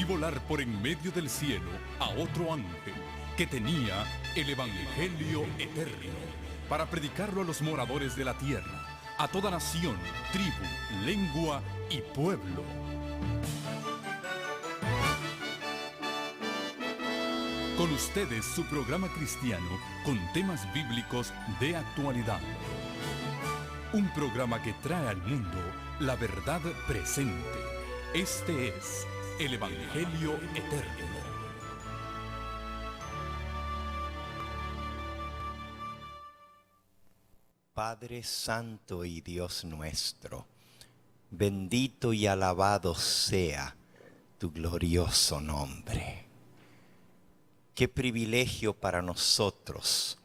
Vi volar por en medio del cielo a otro ángel que tenía el Evangelio eterno para predicarlo a los moradores de la tierra, a toda nación, tribu, lengua y pueblo. Con ustedes su programa cristiano con temas bíblicos de actualidad. Un programa que trae al mundo la verdad presente. Este es el Evangelio eterno. Padre Santo y Dios nuestro, bendito y alabado sea tu glorioso nombre. Qué privilegio para nosotros,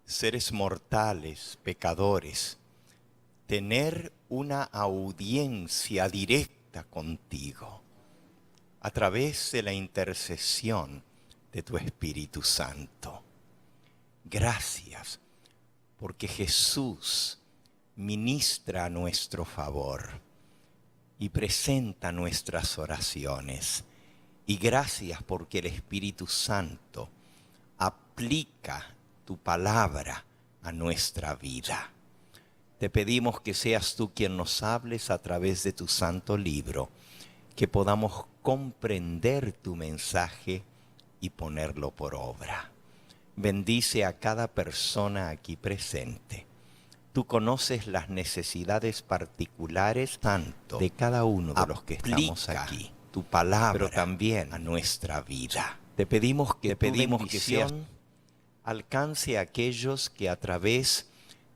seres mortales, pecadores, tener una audiencia directa contigo a través de la intercesión de tu Espíritu Santo. Gracias, porque Jesús ministra a nuestro favor y presenta nuestras oraciones. Y gracias porque el Espíritu Santo aplica tu palabra a nuestra vida. Te pedimos que seas tú quien nos hables a través de tu santo libro, que podamos comprender tu mensaje y ponerlo por obra. Bendice a cada persona aquí presente. Tú conoces las necesidades particulares tanto de cada uno de los que estamos aquí. Tu palabra, pero también a nuestra vida. Te pedimos que tu bendición alcance a aquellos que a través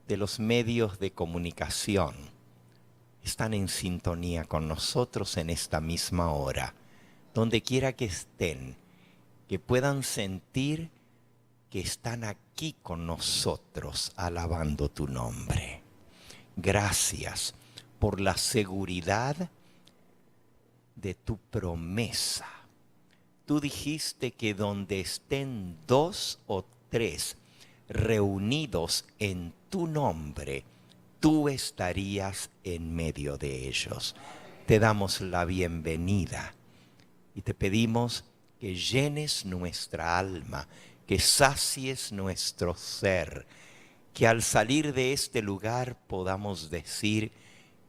de los medios de comunicación están en sintonía con nosotros en esta misma hora. Donde quiera que estén, que puedan sentir que están aquí con nosotros alabando tu nombre. Gracias por la seguridad de tu promesa. Tú dijiste que donde estén 2 o 3 reunidos en tu nombre, tú estarías en medio de ellos. Te damos la bienvenida y te pedimos que llenes nuestra alma, que sacies nuestro ser, que al salir de este lugar podamos decir: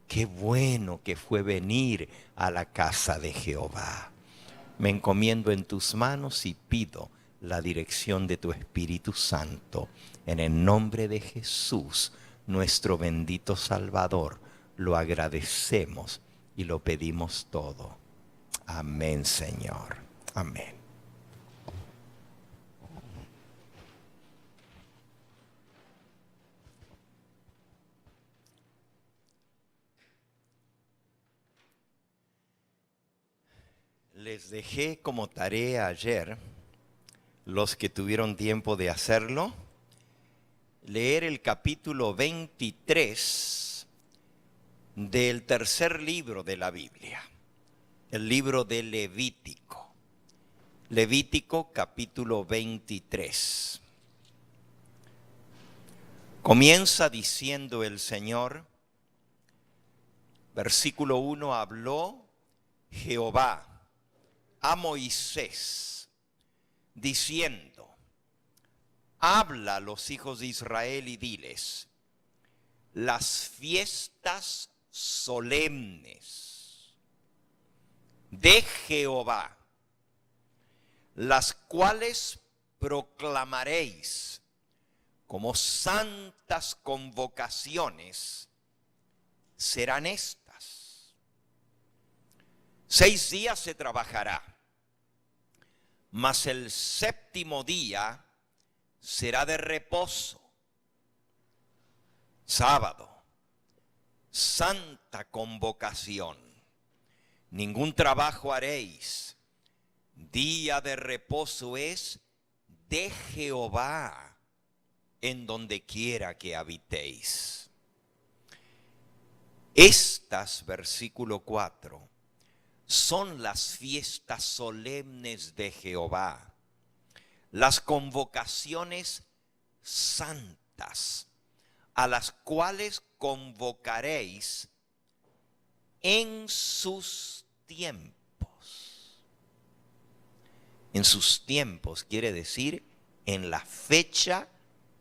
qué bueno que fue venir a la casa de Jehová. Me encomiendo en tus manos y pido la dirección de tu Espíritu Santo. En el nombre de Jesús, nuestro bendito Salvador, lo agradecemos y lo pedimos todo. Amén, Señor. Amén. Les dejé como tarea ayer, los que tuvieron tiempo de hacerlo, leer el capítulo 23 del tercer libro de la Biblia, el libro de Levítico. Levítico capítulo 23. Comienza diciendo el Señor, versículo 1, habló Jehová a Moisés, diciendo: habla a los hijos de Israel y diles: las fiestas solemnes de Jehová, las cuales proclamaréis como santas convocaciones, serán estas. 6 días se trabajará, mas el séptimo día será de reposo, sábado, santa convocación. Ningún trabajo haréis. Día de reposo es de Jehová, en donde quiera que habitéis. Estas, versículo 4, son las fiestas solemnes de Jehová, las convocaciones santas, a las cuales convocaréis en sus tiempos. En sus tiempos quiere decir en la fecha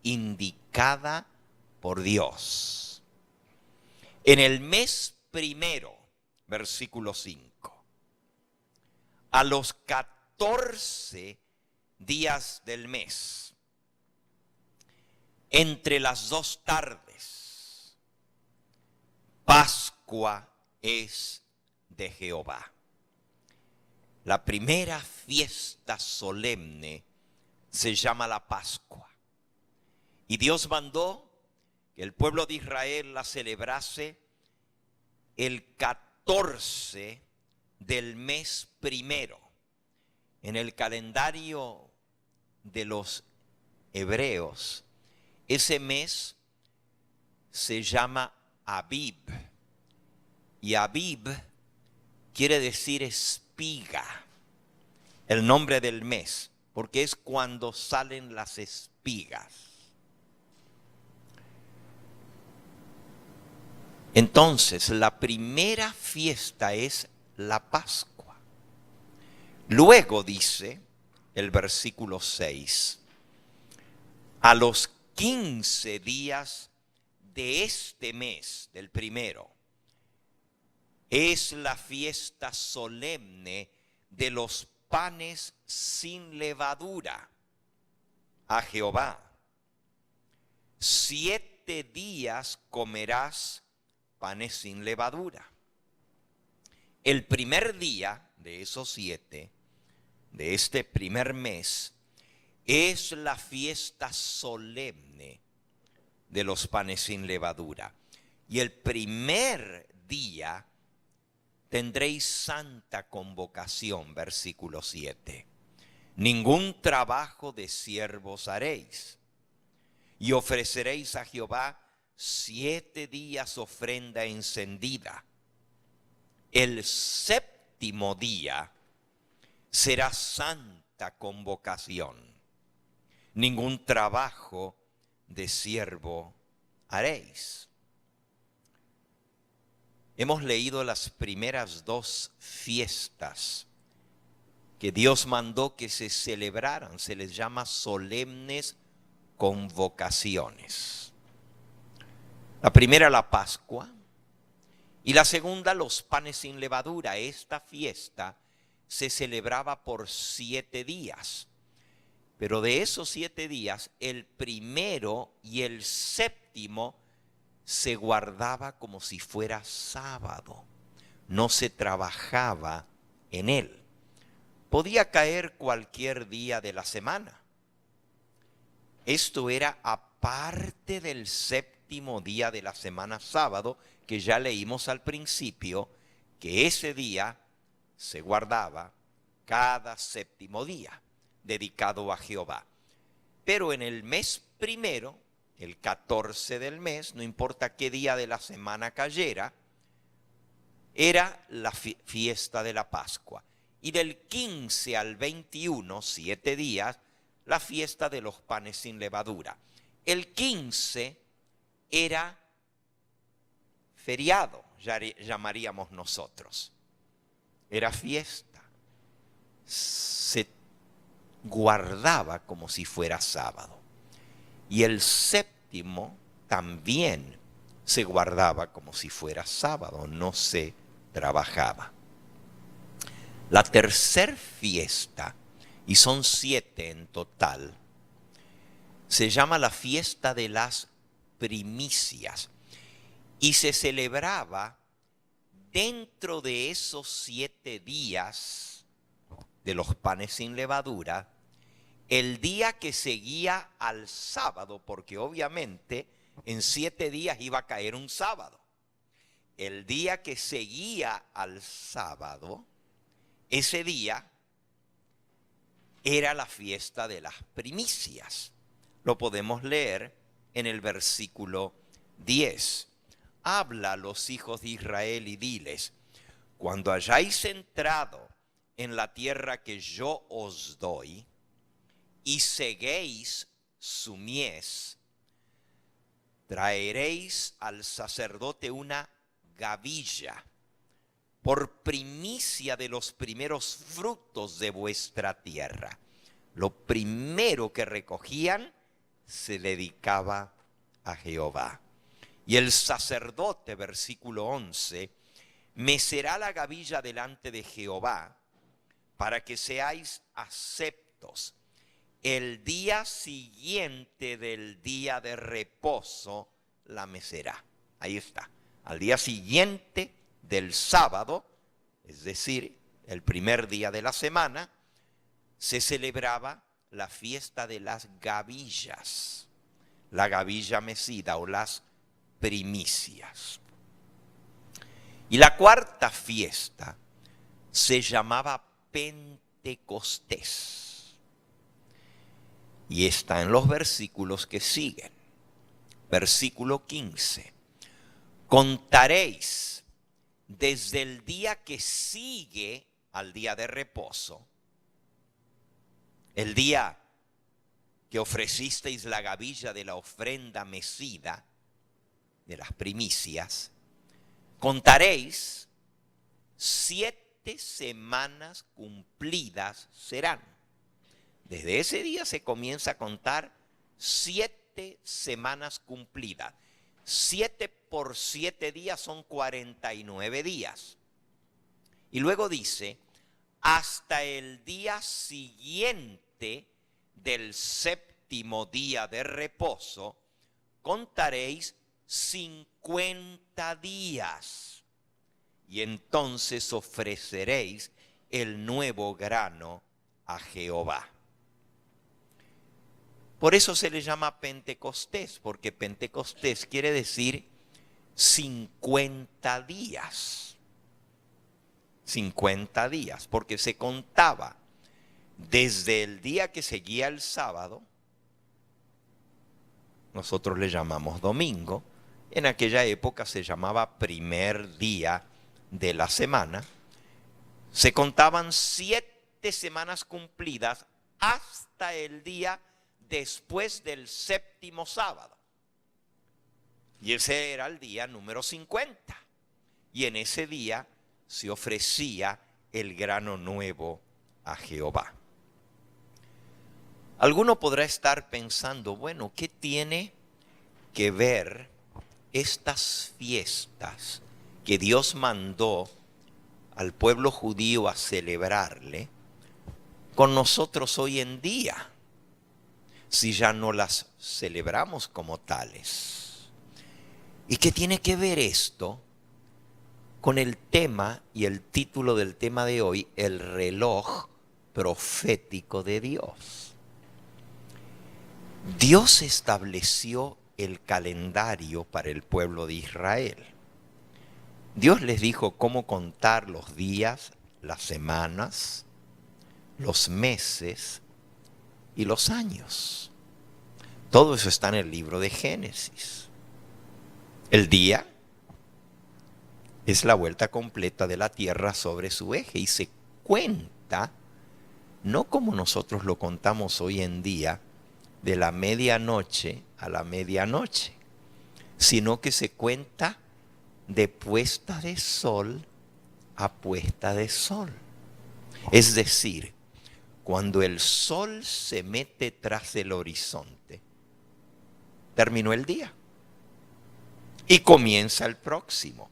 indicada por Dios. En el mes primero, versículo 5, a los 14 días del mes, entre las 2 tardes, Pascua es de Jehová. La primera fiesta solemne se llama la Pascua. Y Dios mandó que el pueblo de Israel la celebrase el 14 del mes primero. En el calendario de los hebreos, ese mes se llama Abib. Y Abib quiere decir espiga, el nombre del mes, porque es cuando salen las espigas. Entonces, la primera fiesta es la Pascua. Luego dice el versículo 6, a los 15 días de este mes, del primero, es la fiesta solemne de los panes sin levadura a Jehová. 7 días comerás panes sin levadura. El primer día de esos 7, de este primer mes, es la fiesta solemne de los panes sin levadura. Y el primer día tendréis santa convocación, versículo 7. Ningún trabajo de siervos haréis. Y ofreceréis a Jehová 7 días ofrenda encendida. El séptimo día será santa convocación. Ningún trabajo de siervo haréis. Hemos leído las primeras 2 fiestas que Dios mandó que se celebraran. Se les llama solemnes convocaciones. La primera, la Pascua, y la segunda, los panes sin levadura. Esta fiesta se celebraba por 7 días. Pero de esos 7 días, el primero y el séptimo se guardaba como si fuera sábado. No se trabajaba en él. Podía caer cualquier día de la semana. Esto era aparte del séptimo día de la semana, sábado, que ya leímos al principio, que ese día se guardaba cada séptimo día, dedicado a Jehová. Pero en el mes primero, el 14 del mes, no importa qué día de la semana cayera, era la fiesta de la Pascua. Y del 15 al 21, 7 días, la fiesta de los panes sin levadura. El 15 era feriado, llamaríamos nosotros. Era fiesta. Se guardaba como si fuera sábado. Y el séptimo también se guardaba como si fuera sábado, no se trabajaba. La tercera fiesta, y son 7 en total, se llama la fiesta de las primicias y se celebraba dentro de esos 7 días de los panes sin levadura, el día que seguía al sábado, porque obviamente en 7 días iba a caer un sábado. El día que seguía al sábado, ese día era la fiesta de las primicias. Lo podemos leer en el versículo 10. Habla a los hijos de Israel y diles: cuando hayáis entrado en la tierra que yo os doy, y seguéis su mies, traeréis al sacerdote una gavilla por primicia de los primeros frutos de vuestra tierra. Lo primero que recogían se dedicaba a Jehová. Y el sacerdote, versículo 11, mecerá la gavilla delante de Jehová para que seáis aceptos. El día siguiente del día de reposo la mecerá. Ahí está. Al día siguiente del sábado, es decir, el primer día de la semana, se celebraba la fiesta de las gavillas, la gavilla mecida o las primicias. Y la cuarta fiesta se llamaba Pentecostés. Y está en los versículos que siguen. Versículo 15. Contaréis desde el día que sigue al día de reposo, el día que ofrecisteis la gavilla de la ofrenda mecida, de las primicias, contaréis 7 semanas cumplidas serán. Desde ese día se comienza a contar 7 semanas cumplidas. 7 por 7 días son 49 días. Y luego dice, hasta el día siguiente del 7º día de reposo, contaréis 50 días. Y entonces ofreceréis el nuevo grano a Jehová. Por eso se le llama Pentecostés, porque Pentecostés quiere decir 50 días. 50 días, porque se contaba desde el día que seguía el sábado, nosotros le llamamos domingo, en aquella época se llamaba primer día de la semana, se contaban 7 semanas cumplidas hasta el día después del 7º sábado. Y ese era el día número 50. Y en ese día se ofrecía el grano nuevo a Jehová. Alguno podrá estar pensando, bueno, ¿qué tiene que ver estas fiestas que Dios mandó al pueblo judío a celebrarle con nosotros hoy en día, si ya no las celebramos como tales? ¿Y qué tiene que ver esto con el tema y el título del tema de hoy, el reloj profético de Dios? Dios estableció el calendario para el pueblo de Israel. Dios les dijo cómo contar los días, las semanas, los meses y los años. Todo eso está en el libro de Génesis. El día es la vuelta completa de la tierra sobre su eje y se cuenta, no como nosotros lo contamos hoy en día, de la medianoche a la medianoche, sino que se cuenta de puesta de sol a puesta de sol. Es decir, cuando el sol se mete tras el horizonte, terminó el día y comienza el próximo.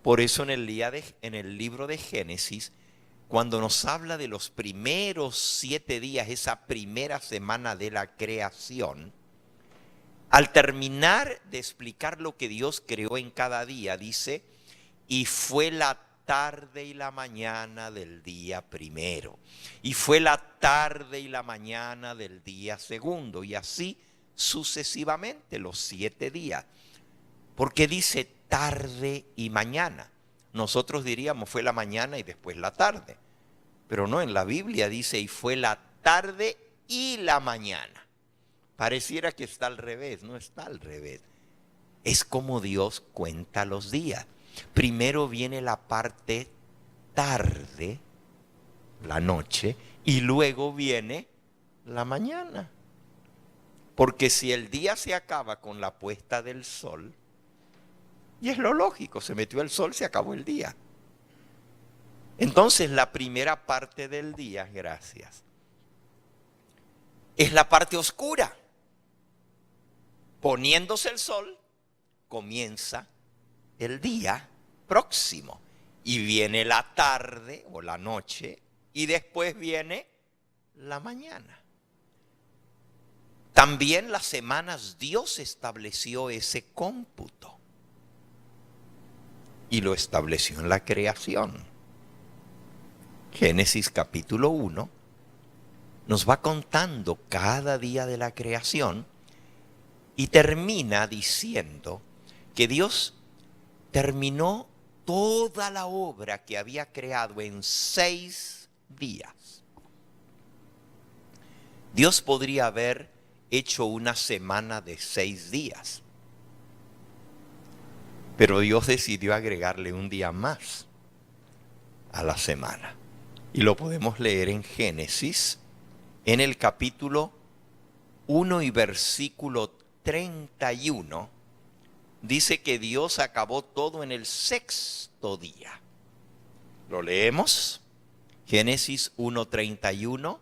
Por eso en el libro de Génesis, cuando nos habla de los primeros 7 días, esa primera semana de la creación, al terminar de explicar lo que Dios creó en cada día, dice, y fue la tarde y la mañana del día primero, y fue la tarde y la mañana del día segundo, y así sucesivamente los 7 días. Porque dice tarde y mañana. Nosotros diríamos fue la mañana y después la tarde. Pero no, en la Biblia dice y fue la tarde y la mañana. Pareciera que está al revés, no está al revés. Es como Dios cuenta los días. Primero viene la parte tarde, la noche, y luego viene la mañana. Porque si el día se acaba con la puesta del sol, y es lo lógico, se metió el sol, se acabó el día. Entonces la primera parte del día, gracias, es la parte oscura. Poniéndose el sol, comienza el día próximo. Y viene la tarde o la noche y después viene la mañana. También las semanas Dios estableció ese cómputo. Y lo estableció en la creación. Génesis capítulo 1 nos va contando cada día de la creación y termina diciendo que Dios terminó toda la obra que había creado en 6 días. Dios podría haber hecho una semana de 6 días, pero Dios decidió agregarle un día más a la semana. Y lo podemos leer en Génesis, en el capítulo 1 y versículo 31, dice que Dios acabó todo en el 6º día. ¿Lo leemos? Génesis 1:31.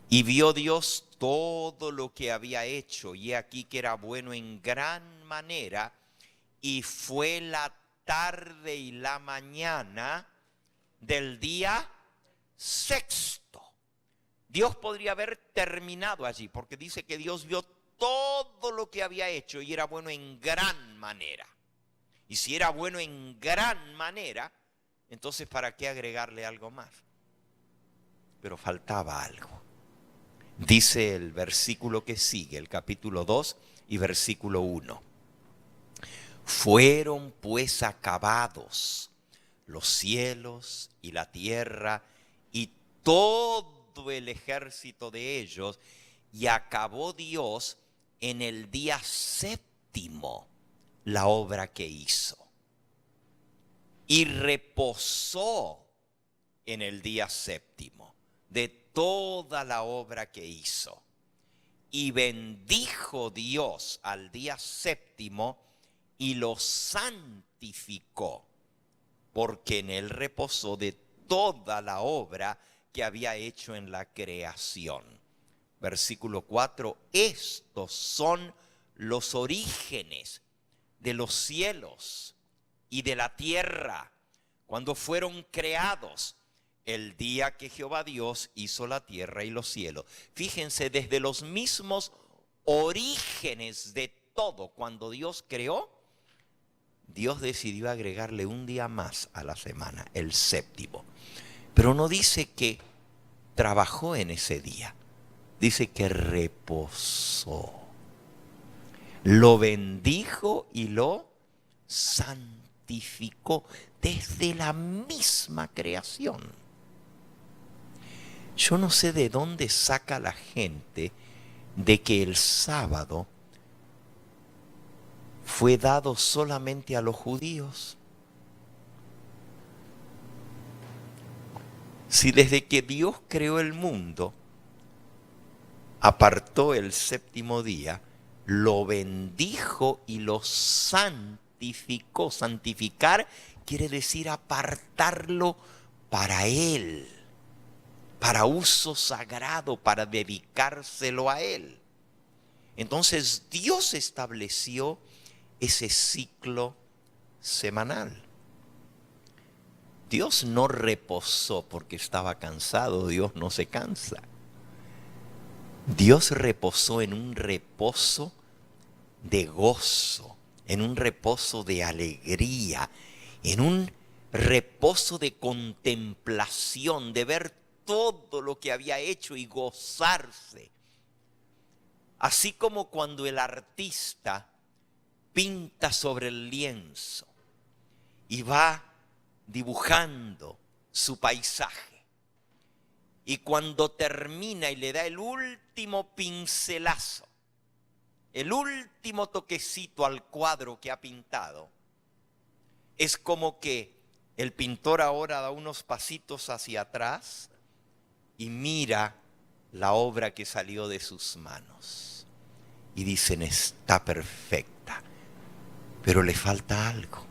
Y vio Dios todo lo que había hecho, y aquí que era bueno en gran manera, y fue la tarde y la mañana del día 6º. Dios podría haber terminado allí, porque dice que Dios vio todo lo que había hecho y era bueno en gran manera. Y si era bueno en gran manera, entonces ¿para qué agregarle algo más? Pero faltaba algo. Dice el versículo que sigue, el capítulo 2 y versículo 1. Fueron pues acabados los cielos y la tierra y todo el ejército de ellos, y acabó Dios en el día 7º la obra que hizo. Y reposó en el día 7º de toda la obra que hizo. Y bendijo Dios al día 7º y lo santificó, porque en él reposó de toda la obra que había hecho en la creación. Versículo 4, estos son los orígenes de los cielos y de la tierra, cuando fueron creados, el día que Jehová Dios hizo la tierra y los cielos. Fíjense, desde los mismos orígenes de todo, cuando Dios creó, Dios decidió agregarle un día más a la semana, el 7º. Pero no dice que trabajó en ese día. Dice que reposó, lo bendijo y lo santificó desde la misma creación. Yo no sé de dónde saca la gente de que el sábado fue dado solamente a los judíos. Si desde que Dios creó el mundo, apartó el 7º día, lo bendijo y lo santificó. Santificar quiere decir apartarlo para Él, para uso sagrado, para dedicárselo a Él. Entonces Dios estableció ese ciclo semanal. Dios no reposó porque estaba cansado. Dios no se cansa. Dios reposó en un reposo de gozo, en un reposo de alegría, en un reposo de contemplación, de ver todo lo que había hecho y gozarse. Así como cuando el artista pinta sobre el lienzo y va dibujando su paisaje. Y cuando termina y le da el último pincelazo, el último toquecito al cuadro que ha pintado, es como que el pintor ahora da unos pasitos hacia atrás y mira la obra que salió de sus manos. Y dicen, está perfecta, pero le falta algo.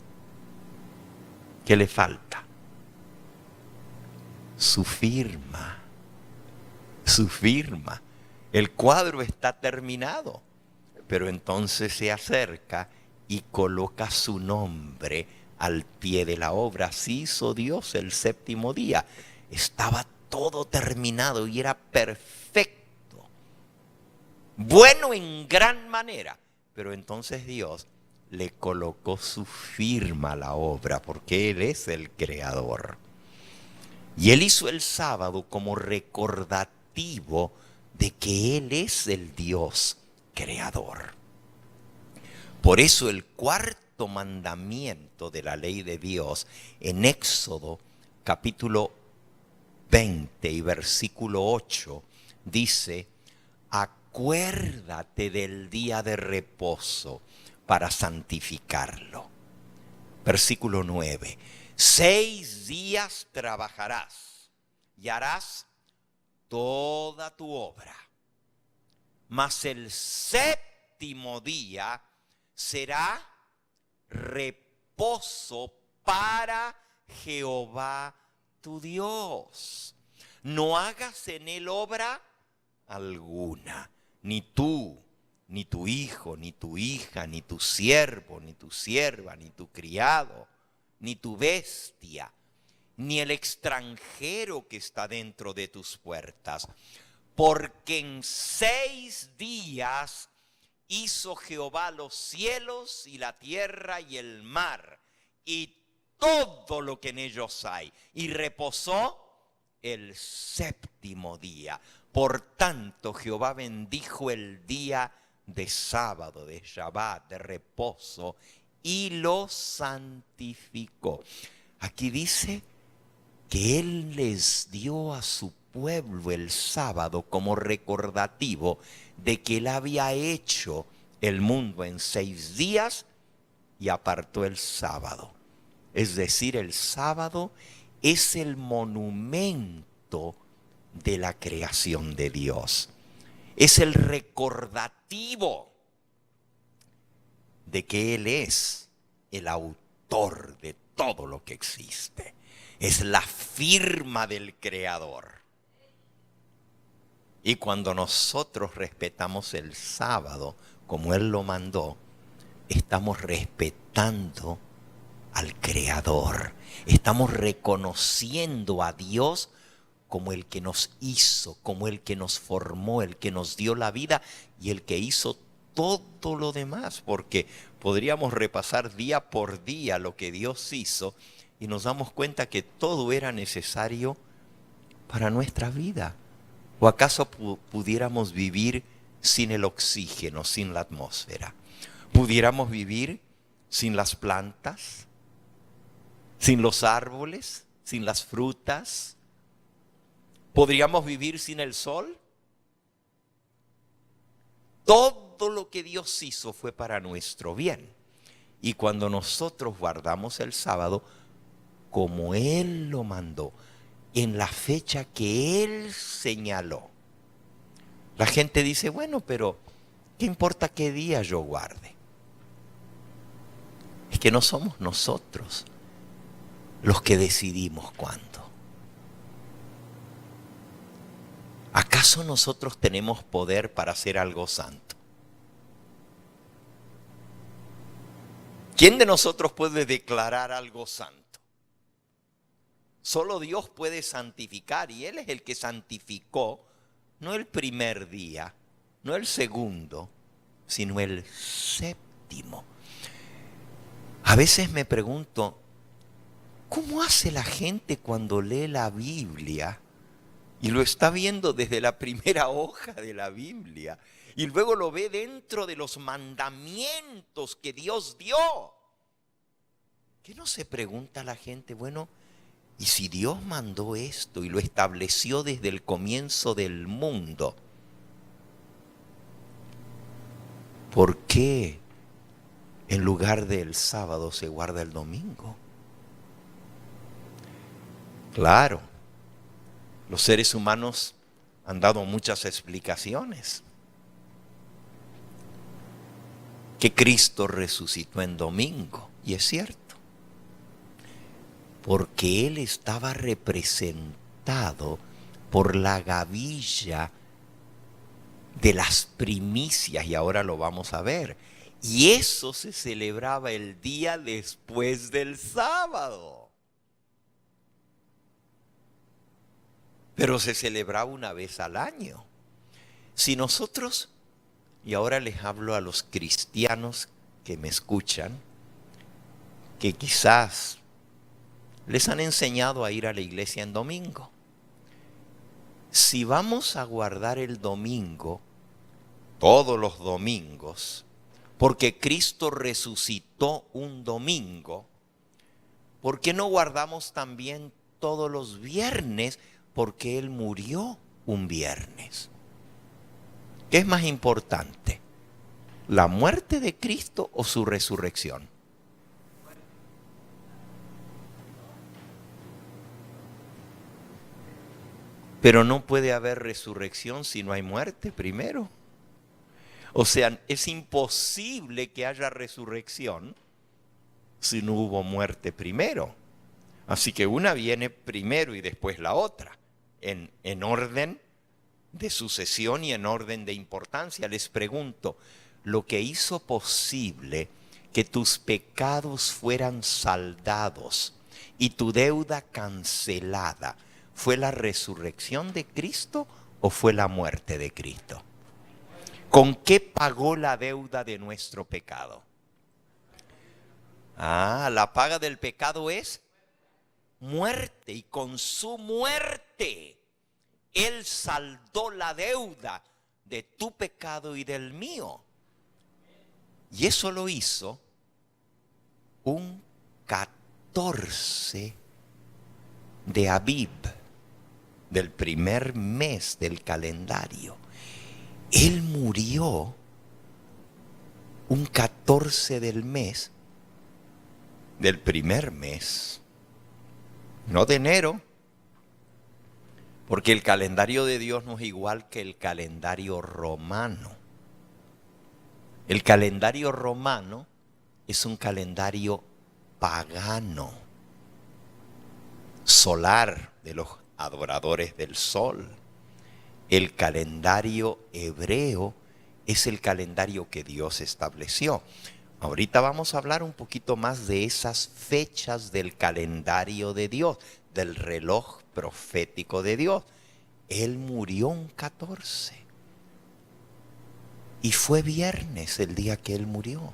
¿Qué le falta? su firma. Su firma. El cuadro está terminado, pero entonces se acerca y coloca su nombre al pie de la obra. Así hizo Dios el séptimo día. Estaba todo terminado y era perfecto. Bueno en gran manera. Pero entonces Dios le colocó su firma a la obra, porque Él es el creador. Y Él hizo el sábado como recordativo de que Él es el Dios creador. Por eso el cuarto mandamiento de la ley de Dios en Éxodo capítulo 20 y versículo 8 dice: acuérdate del día de reposo para santificarlo. Versículo 9: 6 días trabajarás y harás toda tu obra, mas el séptimo día será reposo para Jehová tu Dios. No hagas en él obra alguna, ni tú, ni tu hijo, ni tu hija, ni tu siervo, ni tu sierva, ni tu criado, ni tu bestia, ni el extranjero que está dentro de tus puertas. Porque en 6 días hizo Jehová los cielos y la tierra y el mar y todo lo que en ellos hay, y reposó el séptimo día. Por tanto, Jehová bendijo el día de sábado, de Shabbat, de reposo, y lo santificó. Aquí dice que Él les dio a su pueblo el sábado como recordativo de que Él había hecho el mundo en 6 días y apartó el sábado. Es decir, el sábado es el monumento de la creación de Dios. Es el recordativo de que Él es el autor de todo lo que existe. Es la firma del Creador. Y cuando nosotros respetamos el sábado como Él lo mandó, estamos respetando al Creador. Estamos reconociendo a Dios como el que nos hizo, como el que nos formó, el que nos dio la vida y el que hizo todo lo demás. Porque podríamos repasar día por día lo que Dios hizo y nos damos cuenta que todo era necesario para nuestra vida. ¿O acaso pudiéramos vivir sin el oxígeno, sin la atmósfera? ¿Pudiéramos vivir sin las plantas, sin los árboles, sin las frutas? ¿Podríamos vivir sin el sol? Todo lo que Dios hizo fue para nuestro bien. Y cuando nosotros guardamos el sábado, como Él lo mandó, en la fecha que Él señaló, la gente dice, bueno, pero ¿qué importa qué día yo guarde? Es que no somos nosotros los que decidimos cuándo. ¿Acaso nosotros tenemos poder para hacer algo santo? ¿Quién de nosotros puede declarar algo santo? Solo Dios puede santificar, y Él es el que santificó, no el primer día, no el segundo, sino el séptimo. A veces me pregunto, ¿cómo hace la gente cuando lee la Biblia y lo está viendo desde la primera hoja de la Biblia y luego lo ve dentro de los mandamientos que Dios dio? ¿Qué no se pregunta la gente? Bueno, ¿y si Dios mandó esto y lo estableció desde el comienzo del mundo? ¿Por qué en lugar del sábado se guarda el domingo? Claro, los seres humanos han dado muchas explicaciones. Que Cristo resucitó en domingo, y es cierto, porque Él estaba representando alimentado por la gavilla de las primicias, y ahora lo vamos a ver. Y eso se celebraba el día después del sábado. Pero se celebraba una vez al año. Si nosotros, y ahora les hablo a los cristianos que me escuchan, que quizás les han enseñado a ir a la iglesia en domingo. Si vamos a guardar el domingo, todos los domingos, porque Cristo resucitó un domingo, ¿por qué no guardamos también todos los viernes? Porque Él murió un viernes. ¿Qué es más importante? ¿La muerte de Cristo o su resurrección? Pero no puede haber resurrección si no hay muerte primero. O sea, es imposible que haya resurrección si no hubo muerte primero. Así que una viene primero y después la otra, en orden de sucesión y en orden de importancia. Les pregunto, lo que hizo posible que tus pecados fueran saldados y tu deuda cancelada, ¿fue la resurrección de Cristo o fue la muerte de Cristo? ¿Con qué pagó la deuda de nuestro pecado? La paga del pecado es muerte, y con su muerte Él saldó la deuda de tu pecado y del mío. Y eso lo hizo un 14 de Abib, del primer mes del calendario. Él murió un 14 del mes, del primer mes, no de enero, porque el calendario de Dios no es igual que el calendario romano. El calendario romano es un calendario pagano, solar, de los adoradores del sol. El calendario hebreo es el calendario que Dios estableció. Ahorita vamos a hablar un poquito más de esas fechas del calendario de Dios, del reloj profético de Dios. Él murió un 14 y fue viernes el día que Él murió.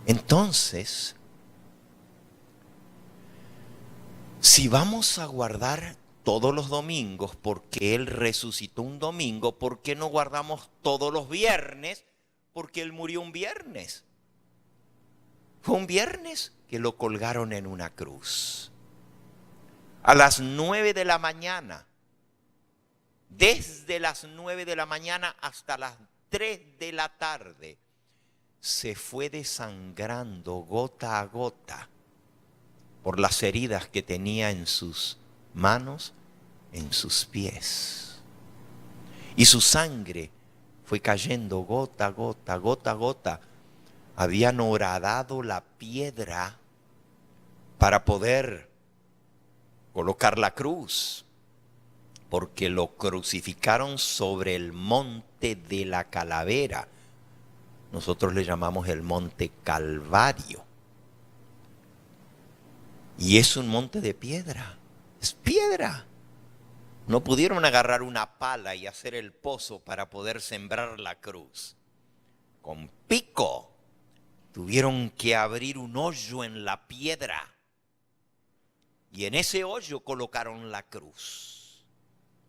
Entonces, si vamos a guardar todos los domingos porque Él resucitó un domingo, ¿por qué no guardamos todos los viernes? Porque Él murió un viernes. Fue un viernes que lo colgaron en una cruz. A las 9 de la mañana, desde las 9 de la mañana hasta las 3 de la tarde, se fue desangrando gota a gota por las heridas que tenía en sus manos, en sus pies. Y su sangre fue cayendo gota a gota, gota a gota. Habían horadado la piedra para poder colocar la cruz, porque lo crucificaron sobre el monte de la calavera. Nosotros le llamamos el monte Calvario. Y es un monte de piedra, es piedra. No pudieron agarrar una pala y hacer el pozo para poder sembrar la cruz. Con pico tuvieron que abrir un hoyo en la piedra. Y en ese hoyo colocaron la cruz.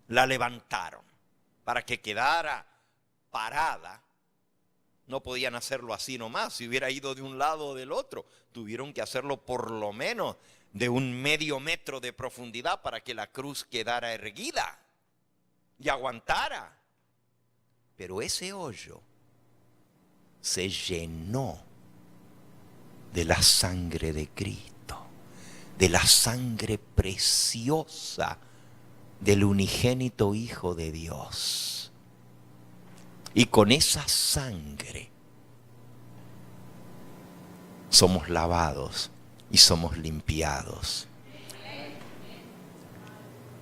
La levantaron para que quedara parada. No podían hacerlo así nomás, si hubiera ido de un lado o del otro. Tuvieron que hacerlo por lo menos de un medio metro de profundidad para que la cruz quedara erguida y aguantara. Pero ese hoyo se llenó de la sangre de Cristo, de la sangre preciosa del unigénito Hijo de Dios. Y con esa sangre somos lavados y somos limpiados.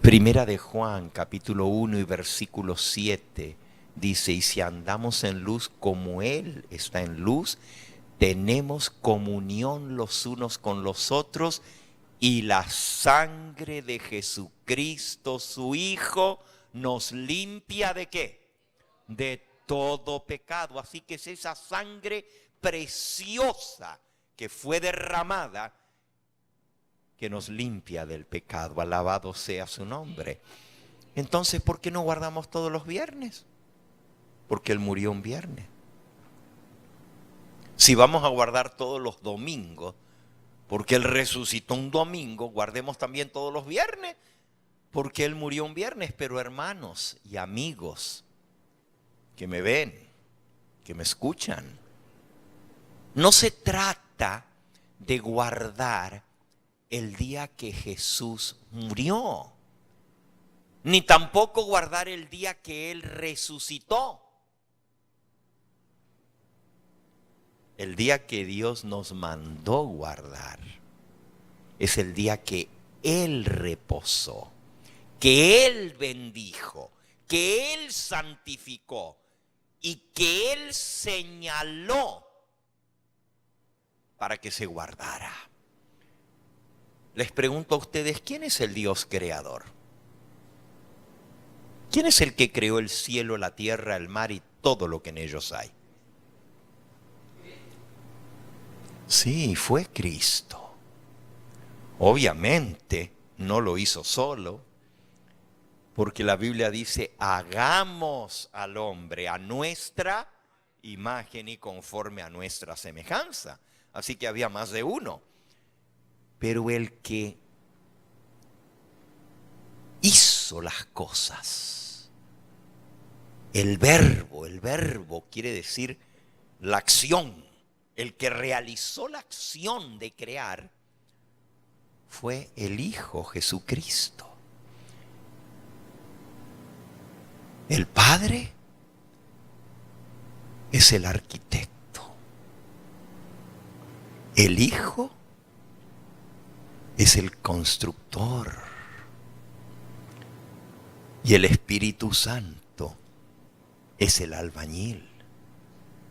Primera de Juan, capítulo 1 y versículo 7, dice, y si andamos en luz como Él está en luz, tenemos comunión los unos con los otros, y la sangre de Jesucristo, su Hijo, nos limpia ¿de qué? De todo pecado. Así que es esa sangre preciosa que fue derramada que nos limpia del pecado. Alabado sea su nombre. Entonces, ¿por qué no guardamos todos los viernes? Porque Él murió un viernes. Si vamos a guardar todos los domingos, porque Él resucitó un domingo, guardemos también todos los viernes, porque Él murió un viernes. Pero hermanos y amigos que me ven, que me escuchan, no se trata de guardar el día que Jesús murió, ni tampoco guardar el día que Él resucitó. El día que Dios nos mandó guardar es el día que Él reposó, que Él bendijo, que Él santificó y que Él señaló para que se guardara. Les pregunto a ustedes, ¿quién es el Dios creador? ¿Quién es el que creó el cielo, la tierra, el mar y todo lo que en ellos hay? Sí, fue Cristo. Obviamente no lo hizo solo, porque la Biblia dice, hagamos al hombre a nuestra imagen y conforme a nuestra semejanza. Así que había más de uno. Pero el que hizo las cosas, el verbo quiere decir la acción, el que realizó la acción de crear fue el Hijo Jesucristo. El Padre es el arquitecto, el Hijo es el constructor y el Espíritu Santo es el albañil.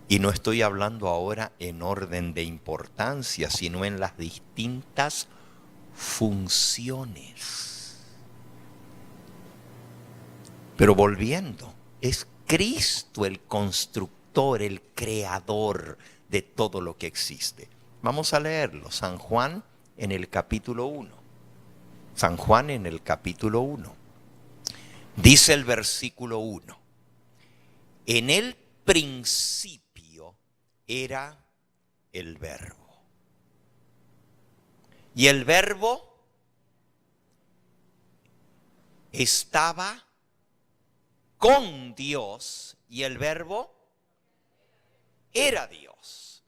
Y no estoy hablando ahora en orden de importancia, sino en las distintas funciones. Pero volviendo, es Cristo el constructor, el creador de todo lo que existe. Vamos a leerlo, San Juan en el capítulo 1. San Juan en el capítulo 1. Dice el versículo 1. En el principio era el verbo. Y el verbo estaba con Dios y el verbo era Dios.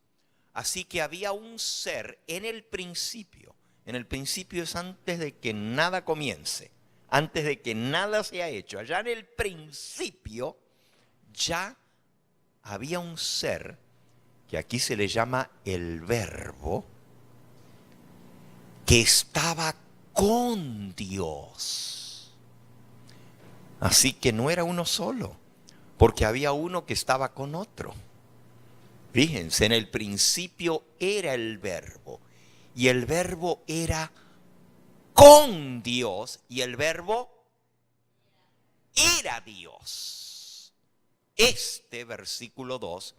Así que había un ser en el principio. En el principio es antes de que nada comience, antes de que nada sea hecho. Allá en el principio ya había un ser que aquí se le llama el verbo, que estaba con Dios. Así que no era uno solo, porque había uno que estaba con otro. Fíjense, en el principio era el verbo, y el verbo era con Dios, y el verbo era Dios. Este versículo 2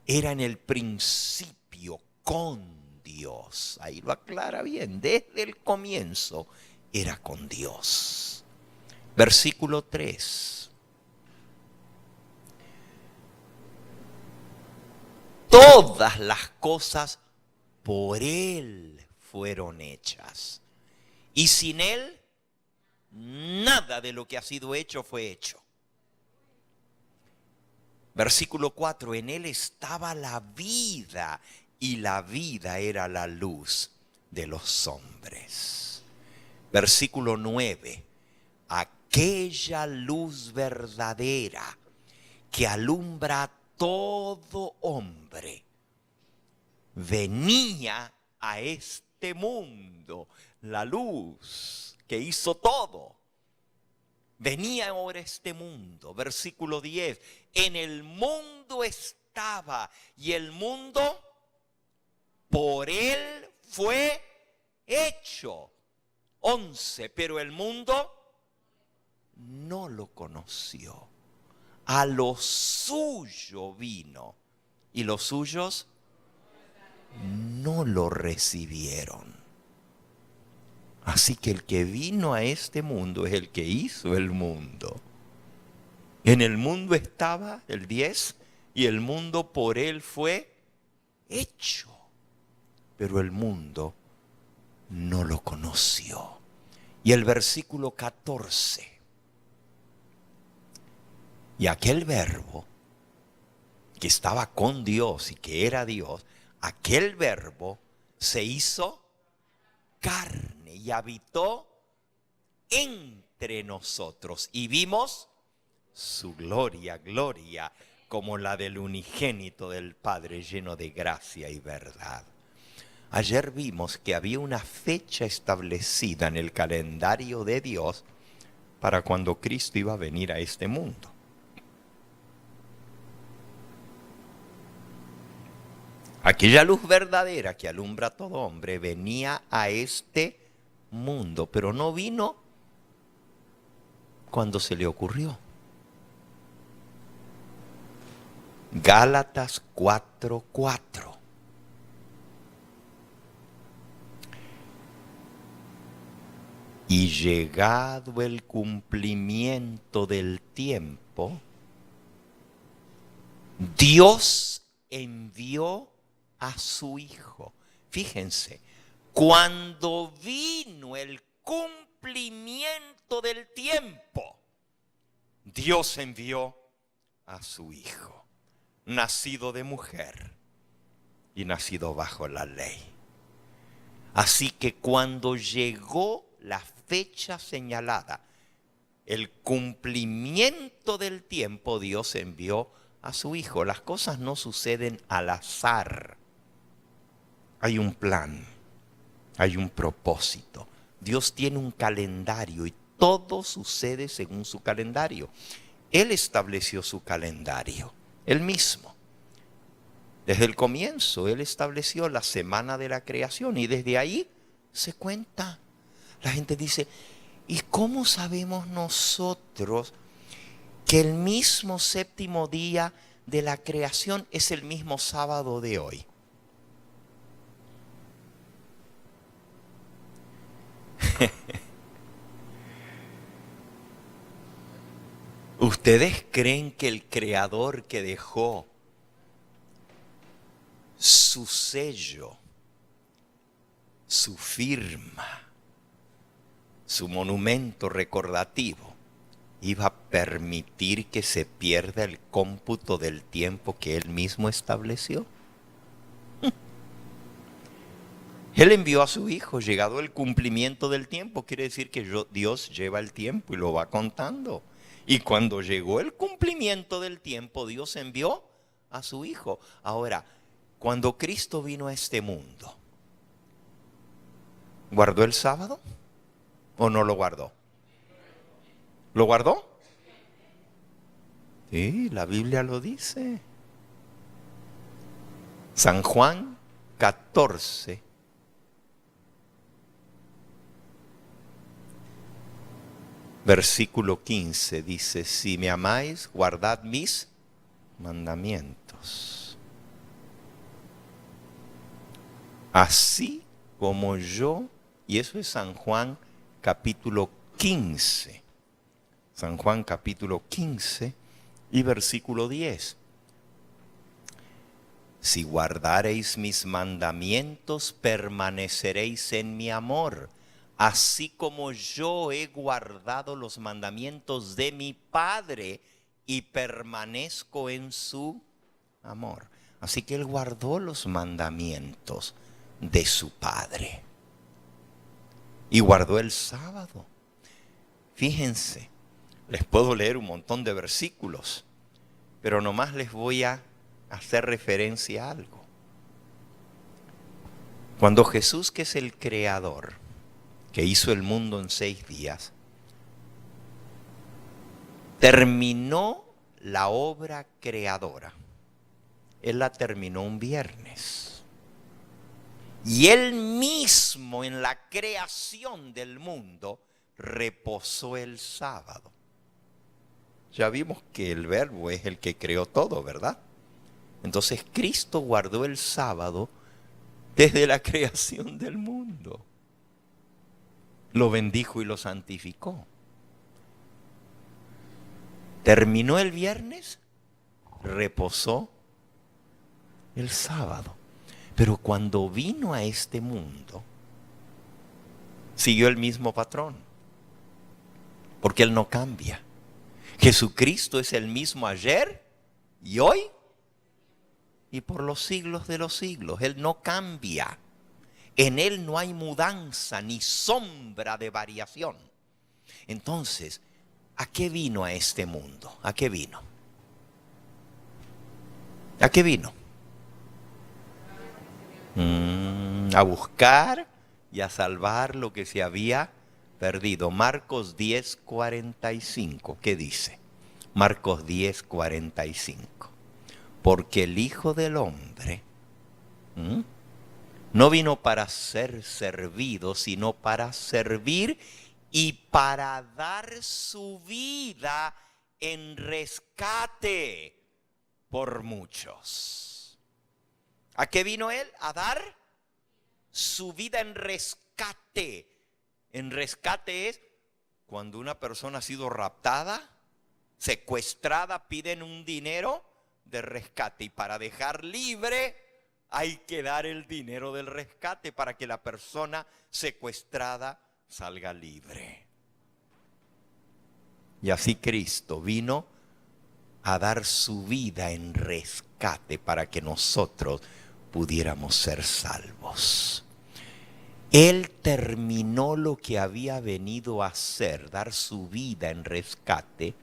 era en el principio con Dios. Ahí lo aclara bien, desde el comienzo era con Dios. Versículo 3. Todas las cosas por Él fueron hechas. Y sin Él, nada de lo que ha sido hecho fue hecho. Versículo 4. En Él estaba la vida, y la vida era la luz de los hombres. Versículo 9. Aquella luz verdadera que alumbra a todo hombre venía a este mundo. La luz que hizo todo, venía ahora a este mundo. Versículo 10, en el mundo estaba y el mundo por él fue hecho. 11, pero el mundo no lo conoció. A lo suyo vino y los suyos no lo recibieron. Así que el que vino a este mundo es el que hizo el mundo. En el mundo estaba, el 10, y el mundo por él fue hecho. Pero el mundo no lo conoció. Y el versículo 14. Y aquel verbo que estaba con Dios y que era Dios, aquel verbo se hizo carne y habitó entre nosotros. Y vimos su gloria, gloria como la del unigénito del Padre, lleno de gracia y verdad. Ayer vimos que había una fecha establecida en el calendario de Dios para cuando Cristo iba a venir a este mundo. Aquella luz verdadera que alumbra a todo hombre venía a este mundo, pero no vino cuando se le ocurrió. Gálatas 4:4. Y llegado el cumplimiento del tiempo, Dios envió a su Hijo. Fíjense, cuando vino el cumplimiento del tiempo, Dios envió a su Hijo, nacido de mujer y nacido bajo la ley. Así que cuando llegó la fecha señalada, el cumplimiento del tiempo, Dios envió a su Hijo. Las cosas no suceden al azar. Hay un plan, hay un propósito. Dios tiene un calendario y todo sucede según su calendario. Él estableció su calendario, Él mismo. Desde el comienzo, Él estableció la semana de la creación y desde ahí se cuenta. La gente dice, ¿y cómo sabemos nosotros que el mismo séptimo día de la creación es el mismo sábado de hoy? ¿Ustedes creen que el Creador que dejó su sello, su firma, su monumento recordativo, iba a permitir que se pierda el cómputo del tiempo que Él mismo estableció? Él envió a su Hijo, llegado el cumplimiento del tiempo, quiere decir que Dios lleva el tiempo y lo va contando. Y cuando llegó el cumplimiento del tiempo, Dios envió a su Hijo. Ahora, cuando Cristo vino a este mundo, ¿guardó el sábado o no lo guardó? ¿Lo guardó? Sí, la Biblia lo dice. San Juan 14. Versículo 15 dice, si me amáis, guardad mis mandamientos. Así como yo, y eso es San Juan capítulo 15. San Juan capítulo 15 y versículo 10. Si guardareis mis mandamientos, permaneceréis en mi amor, así como yo he guardado los mandamientos de mi Padre y permanezco en su amor. Así que Él guardó los mandamientos de su Padre y guardó el sábado. Fíjense, les puedo leer un montón de versículos, pero nomás les voy a hacer referencia a algo. Cuando Jesús, que es el Creador, que hizo el mundo en 6 días, terminó la obra creadora. Él la terminó un viernes. Y Él mismo en la creación del mundo reposó el sábado. Ya vimos que el Verbo es el que creó todo, ¿verdad? Entonces Cristo guardó el sábado desde la creación del mundo. Lo bendijo y lo santificó. Terminó el viernes, reposó el sábado. Pero cuando vino a este mundo, siguió el mismo patrón. Porque Él no cambia. Jesucristo es el mismo ayer y hoy y por los siglos de los siglos. Él no cambia. En Él no hay mudanza ni sombra de variación. Entonces, ¿a qué vino a este mundo? ¿A qué vino? ¿A qué vino? A buscar y a salvar lo que se había perdido. Marcos 10:45. ¿Qué dice? Marcos 10:45. Porque el Hijo del Hombre no vino para ser servido, sino para servir y para dar su vida en rescate por muchos. ¿A qué vino Él? A dar su vida en rescate. En rescate es cuando una persona ha sido raptada, secuestrada, piden un dinero de rescate. Y para dejar libre hay que dar el dinero del rescate para que la persona secuestrada salga libre. Y así Cristo vino a dar su vida en rescate para que nosotros pudiéramos ser salvos. Él terminó lo que había venido a hacer, dar su vida en rescate,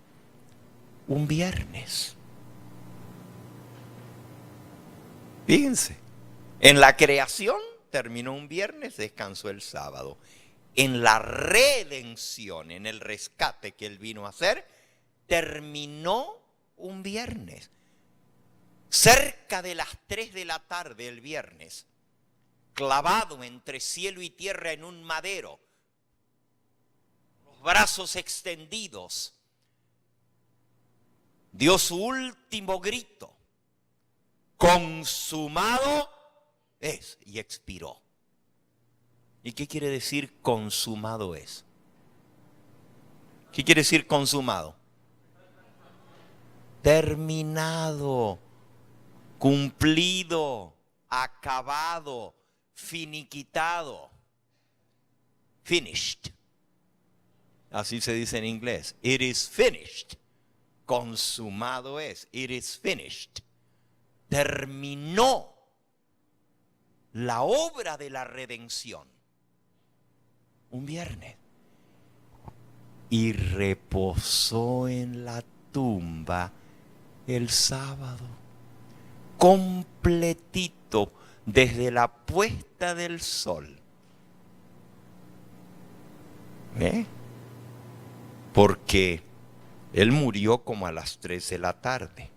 un viernes. Fíjense, en la creación terminó un viernes, descansó el sábado. En la redención, en el rescate que Él vino a hacer, terminó un viernes. Cerca de las 3 de la tarde el viernes, clavado entre cielo y tierra en un madero, los brazos extendidos, dio su último grito: consumado es, y expiró. ¿Y qué quiere decir consumado es? ¿Qué quiere decir consumado? Terminado, cumplido, acabado, finiquitado. Finished. Así se dice en inglés. It is finished. Consumado es. It is finished. Terminó la obra de la redención un viernes y reposó en la tumba el sábado, completito desde la puesta del sol. Porque Él murió como a las 3 de la tarde.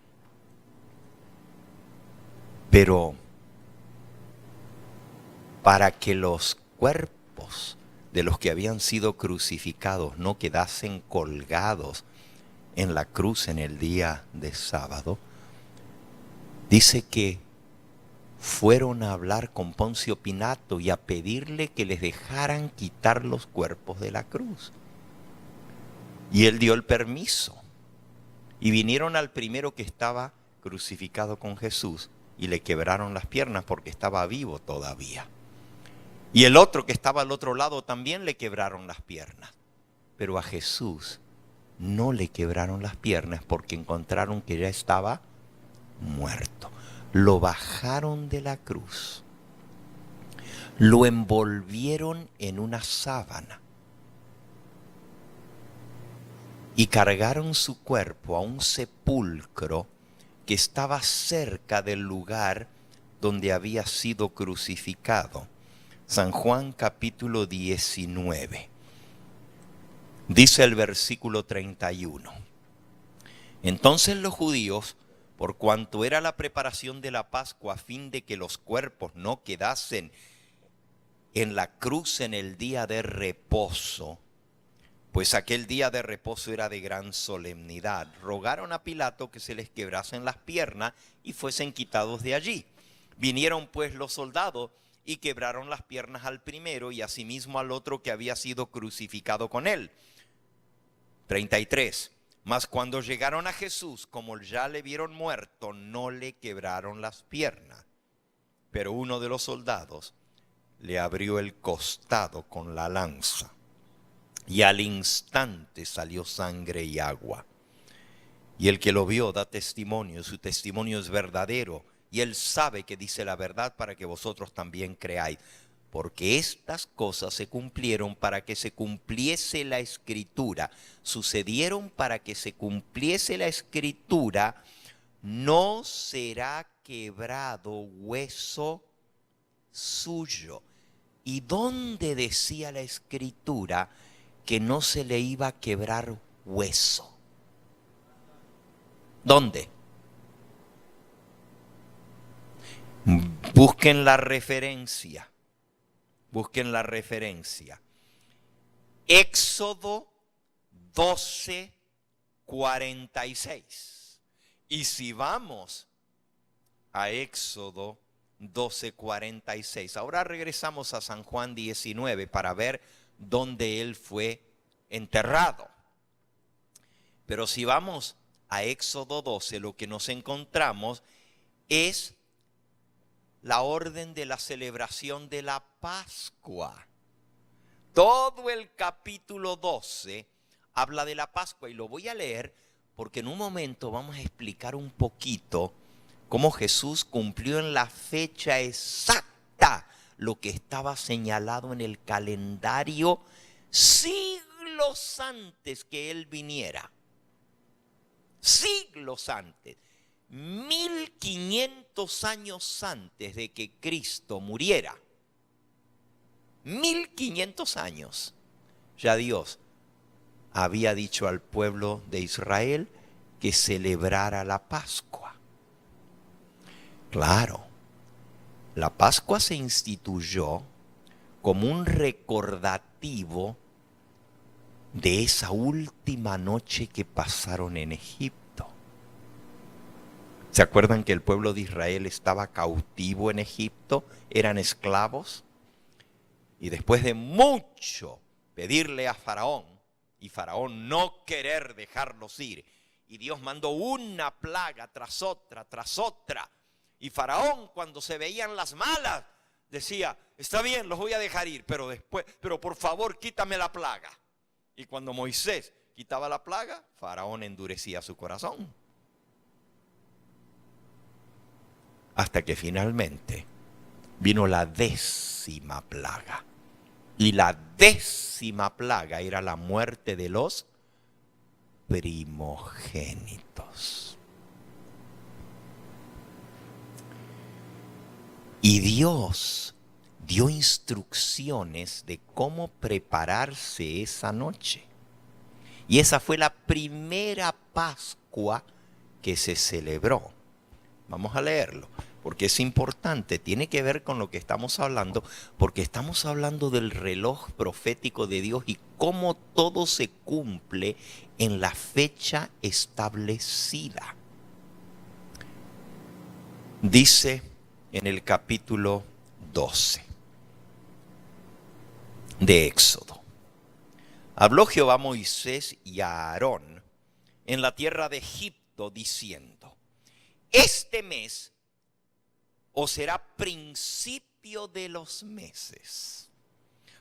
Pero para que los cuerpos de los que habían sido crucificados no quedasen colgados en la cruz en el día de sábado, dice que fueron a hablar con Poncio Pilato y a pedirle que les dejaran quitar los cuerpos de la cruz. Y él dio el permiso. Y vinieron al primero que estaba crucificado con Jesús y le quebraron las piernas porque estaba vivo todavía. Y el otro que estaba al otro lado también le quebraron las piernas. Pero a Jesús no le quebraron las piernas porque encontraron que ya estaba muerto. Lo bajaron de la cruz, lo envolvieron en una sábana y cargaron su cuerpo a un sepulcro que estaba cerca del lugar donde había sido crucificado. San Juan capítulo 19. Dice el versículo 31. Entonces los judíos, por cuanto era la preparación de la Pascua, a fin de que los cuerpos no quedasen en la cruz en el día de reposo, pues aquel día de reposo era de gran solemnidad, rogaron a Pilato que se les quebrasen las piernas y fuesen quitados de allí. Vinieron pues los soldados y quebraron las piernas al primero y asimismo al otro que había sido crucificado con él. 33. Mas cuando llegaron a Jesús, como ya le vieron muerto, no le quebraron las piernas. Pero uno de los soldados le abrió el costado con la lanza, y al instante salió sangre y agua. Y el que lo vio da testimonio, su testimonio es verdadero, y él sabe que dice la verdad para que vosotros también creáis. Porque estas cosas se cumplieron para que se cumpliese la Escritura. Sucedieron para que se cumpliese la Escritura. No será quebrado hueso suyo. ¿Y dónde decía la Escritura que no se le iba a quebrar hueso? ¿Dónde? Busquen la referencia. Busquen la referencia. Éxodo 12:46. Y si vamos a Éxodo 12:46, ahora regresamos a San Juan 19 para ver dónde él fue enterrado. Pero si vamos a Éxodo 12, lo que nos encontramos es la orden de la celebración de la Pascua. Todo el capítulo 12 habla de la Pascua y lo voy a leer porque en un momento vamos a explicar un poquito cómo Jesús cumplió en la fecha exacta lo que estaba señalado en el calendario siglos antes que Él viniera. Siglos antes. 1500 años antes de que Cristo muriera. 1500 años. Ya Dios había dicho al pueblo de Israel que celebrara la Pascua. Claro, la Pascua se instituyó como un recordativo de esa última noche que pasaron en Egipto. ¿Se acuerdan que el pueblo de Israel estaba cautivo en Egipto? Eran esclavos. Y después de mucho pedirle a Faraón, y Faraón no querer dejarlos ir, y Dios mandó una plaga tras otra, y Faraón, cuando se veían las malas, decía, está bien, los voy a dejar ir, pero por favor quítame la plaga. Y cuando Moisés quitaba la plaga, Faraón endurecía su corazón. Hasta que finalmente vino la 10ª plaga. Y la 10ª plaga era la muerte de los primogénitos. Y Dios dio instrucciones de cómo prepararse esa noche. Y esa fue la primera Pascua que se celebró. Vamos a leerlo, porque es importante, tiene que ver con lo que estamos hablando, porque estamos hablando del reloj profético de Dios y cómo todo se cumple en la fecha establecida. Dice en el capítulo 12 de Éxodo: habló Jehová a Moisés y a Aarón en la tierra de Egipto, diciendo: este mes os será principio de los meses.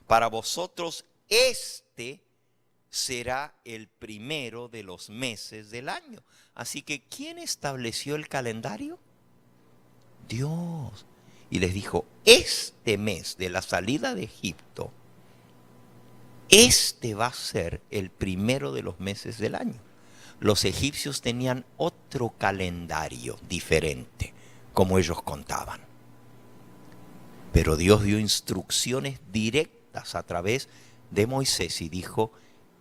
Para vosotros este será el primero de los meses del año. Así que, ¿quién estableció el calendario? Dios. Y les dijo, este mes de la salida de Egipto, este va a ser el primero de los meses del año. Los egipcios tenían otro calendario diferente, como ellos contaban. Pero Dios dio instrucciones directas a través de Moisés y dijo,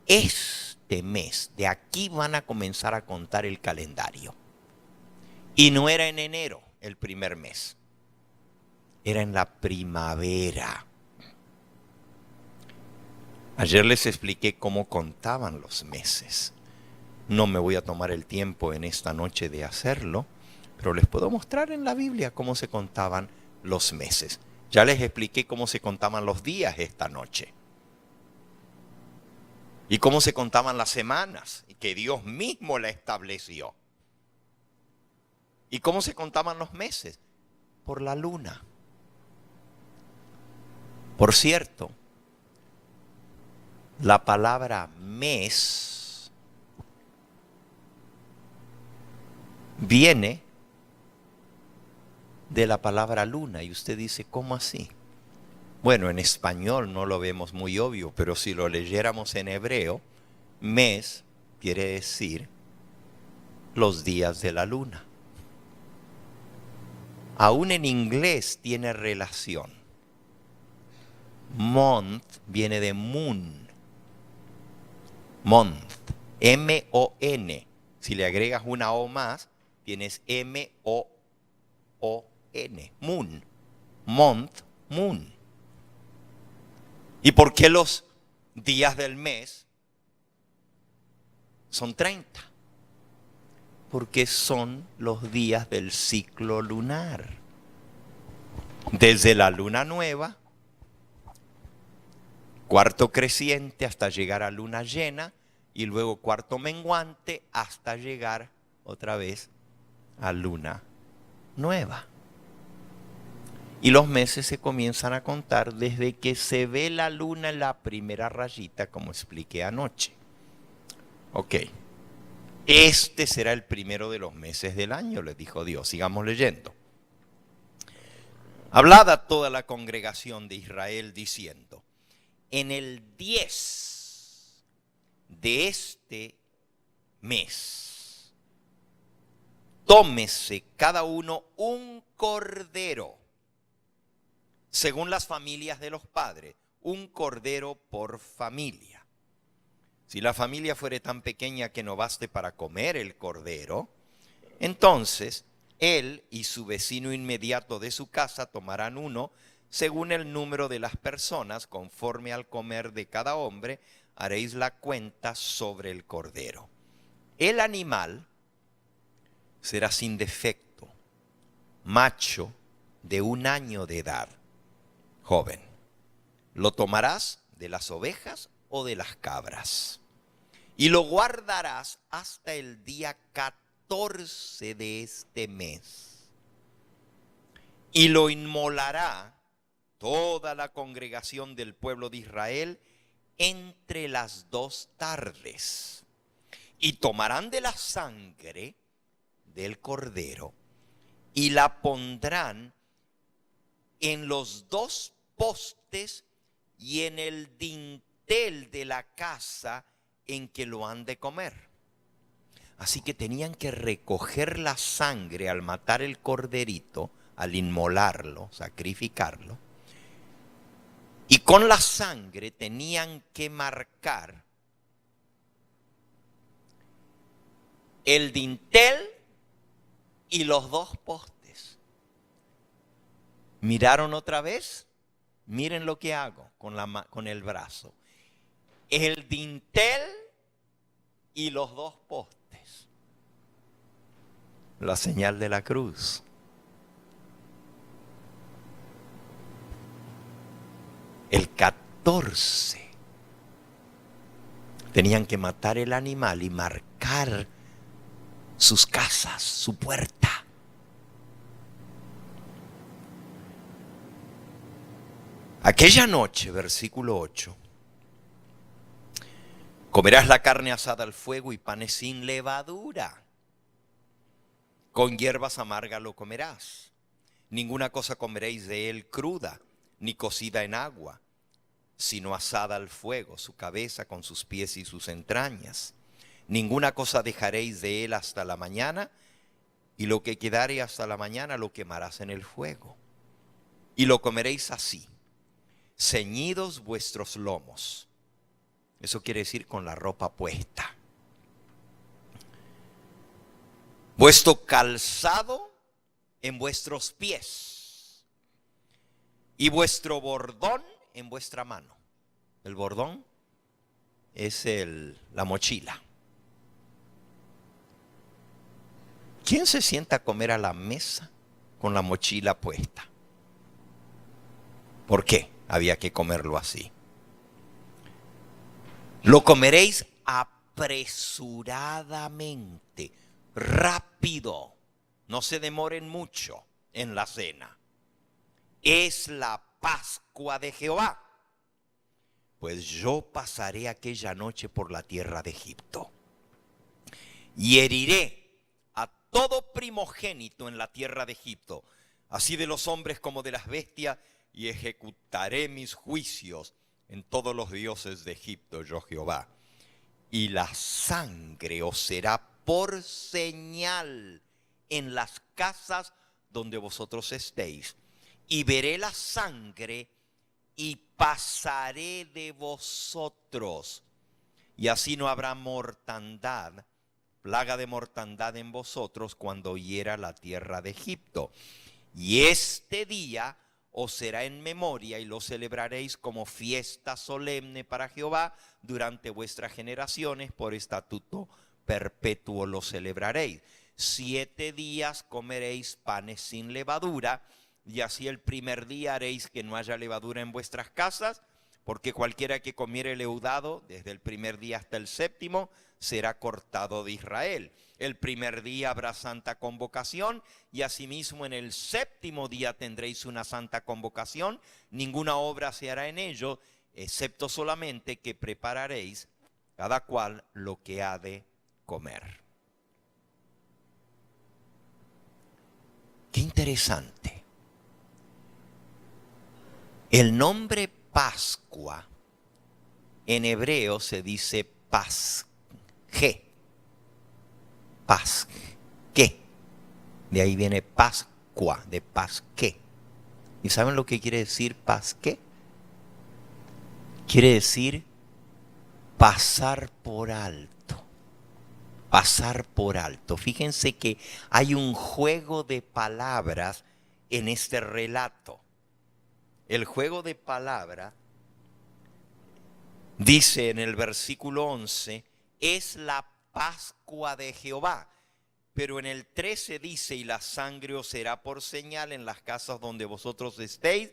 este mes, de aquí van a comenzar a contar el calendario. Y no era en enero el primer mes, era en la primavera. Ayer les expliqué cómo contaban los meses. No me voy a tomar el tiempo en esta noche de hacerlo, pero les puedo mostrar en la Biblia cómo se contaban los meses. Ya les expliqué cómo se contaban los días esta noche. Y cómo se contaban las semanas, que Dios mismo la estableció. ¿Y cómo se contaban los meses? Por la luna. Por cierto, la palabra mes viene de la palabra luna. Y usted dice, ¿cómo así? Bueno, en español no lo vemos muy obvio, pero si lo leyéramos en hebreo, mes quiere decir los días de la luna. Aún en inglés tiene relación. Month viene de moon. Month. M-O-N. Si le agregas una O más, tienes M-O-O-N. Moon. Month, moon. ¿Y por qué los días del mes son 30? Porque son los días del ciclo lunar. Desde la luna nueva, cuarto creciente hasta llegar a luna llena y luego cuarto menguante hasta llegar otra vez a luna nueva. Y los meses se comienzan a contar desde que se ve la luna en la primera rayita, como expliqué anoche. Ok. Este será el primero de los meses del año, les dijo Dios. Sigamos leyendo. Hablad a toda la congregación de Israel diciendo, en el 10 de este mes, tómese cada uno un cordero, según las familias de los padres, un cordero por familia. Si la familia fuere tan pequeña que no baste para comer el cordero, entonces él y su vecino inmediato de su casa tomarán uno, según el número de las personas, conforme al comer de cada hombre, haréis la cuenta sobre el cordero. El animal será sin defecto, macho de 1 año de edad, joven. Lo tomarás de las ovejas o de las cabras y lo guardarás hasta el día 14 de este mes y lo inmolará toda la congregación del pueblo de Israel entre las 2 tardes y tomarán de la sangre del cordero y la pondrán en los 2 postes y en el dintel de la casa en que lo han de comer. Así que tenían que recoger la sangre al matar el corderito, al inmolarlo, sacrificarlo. Y con la sangre tenían que marcar el dintel y los 2 postes. ¿Miraron otra vez? Miren lo que hago con el brazo. El dintel y los 2 postes. La señal de la cruz. El 14. Tenían que matar el animal y marcar sus casas, su puerta. Aquella noche, versículo 8, comerás la carne asada al fuego y panes sin levadura. Con hierbas amargas lo comerás. Ninguna cosa comeréis de él cruda, ni cocida en agua, sino asada al fuego, su cabeza con sus pies y sus entrañas. Ninguna cosa dejaréis de él hasta la mañana, y lo que quedare hasta la mañana lo quemarás en el fuego. y lo comeréis así, ceñidos vuestros lomos. Eso quiere decir con la ropa puesta. Vuestro calzado en vuestros pies y vuestro bordón en vuestra mano. El bordón es la mochila. ¿Quién se sienta a comer a la mesa con la mochila puesta? ¿Por qué había que comerlo así? Lo comeréis apresuradamente, rápido. No se demoren mucho en la cena. Es la Pascua de Jehová. Pues yo pasaré aquella noche por la tierra de Egipto y heriré a todo primogénito en la tierra de Egipto, así de los hombres como de las bestias, y ejecutaré mis juicios en todos los dioses de Egipto, yo Jehová. Y la sangre os será por señal en las casas donde vosotros estéis. Y veré la sangre y pasaré de vosotros. Y así no habrá mortandad, plaga de mortandad en vosotros cuando hiera la tierra de Egipto. Y este día os será en memoria y lo celebraréis como fiesta solemne para Jehová durante vuestras generaciones, por estatuto perpetuo lo celebraréis. 7 días comeréis panes sin levadura, y así el primer día haréis que no haya levadura en vuestras casas, porque cualquiera que comiere leudado desde el primer día hasta el 7º será cortado de Israel. El primer día habrá santa convocación, y asimismo en el 7º día tendréis una santa convocación. Ninguna obra se hará en ello, excepto solamente que prepararéis cada cual lo que ha de comer. Qué interesante. El nombre Pascua en hebreo se dice Pasje. Pasque. De ahí viene Pascua, de Pasque. ¿Y saben lo que quiere decir Pasque? Quiere decir pasar por alto. Pasar por alto. Fíjense que hay un juego de palabras en este relato. El juego de palabras dice en el versículo 11, es la Pascua de Jehová. Pero en el 13 dice, y la sangre os será por señal en las casas donde vosotros estéis,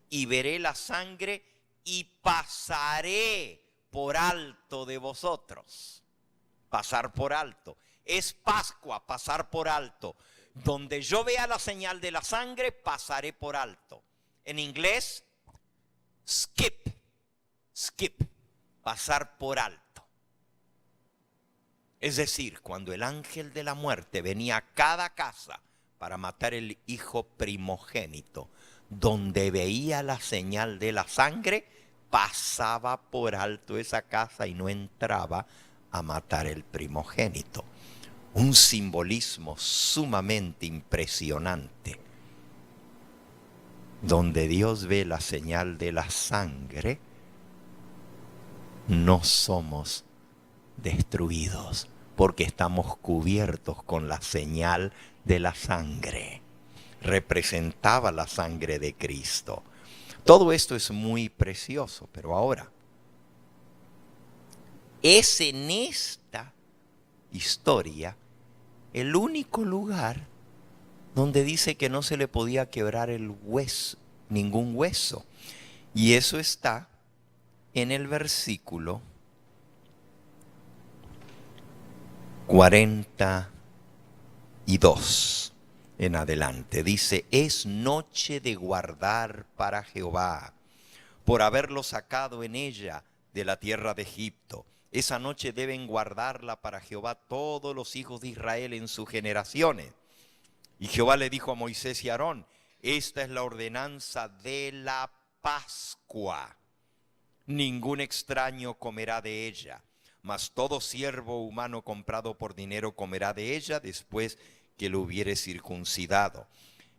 y veré la sangre y pasaré por alto de vosotros. Pasar por alto. Es Pascua, pasar por alto. Donde yo vea la señal de la sangre, pasaré por alto. En inglés, skip, pasar por alto. Es decir, cuando el ángel de la muerte venía a cada casa para matar el hijo primogénito, donde veía la señal de la sangre, pasaba por alto esa casa y no entraba a matar el primogénito. Un simbolismo sumamente impresionante. Donde Dios ve la señal de la sangre, no somos destruidos, porque estamos cubiertos con la señal de la sangre. Representaba la sangre de Cristo. Todo esto es muy precioso, pero ahora, es en esta historia el único lugar donde dice que no se le podía quebrar el hueso, ningún hueso. Y eso está en el versículo 42 en adelante. Dice, es noche de guardar para Jehová, por haberlo sacado en ella de la tierra de Egipto. Esa noche deben guardarla para Jehová todos los hijos de Israel en sus generaciones. Y Jehová le dijo a Moisés y a Aarón, esta es la ordenanza de la Pascua. Ningún extraño comerá de ella, mas todo siervo humano comprado por dinero comerá de ella después que lo hubiere circuncidado.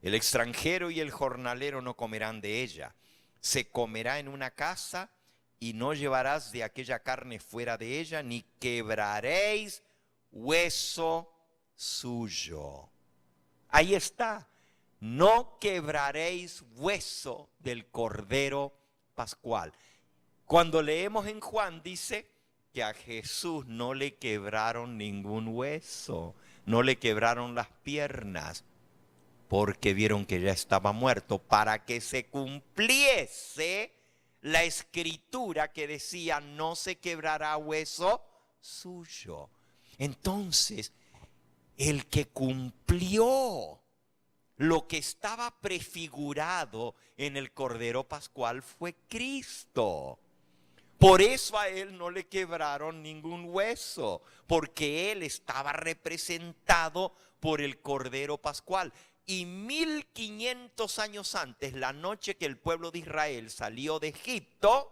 El extranjero y el jornalero no comerán de ella. Se comerá en una casa y no llevarás de aquella carne fuera de ella, ni quebraréis hueso suyo. Ahí está. No quebraréis hueso del Cordero Pascual. Cuando leemos en Juan dice que a Jesús no le quebraron ningún hueso, no le quebraron las piernas, porque vieron que ya estaba muerto, para que se cumpliese la escritura que decía: no se quebrará hueso suyo. Entonces, el que cumplió lo que estaba prefigurado en el Cordero Pascual fue Cristo. Por eso a él no le quebraron ningún hueso, porque él estaba representado por el Cordero Pascual. Y 1500 años antes, la noche que el pueblo de Israel salió de Egipto,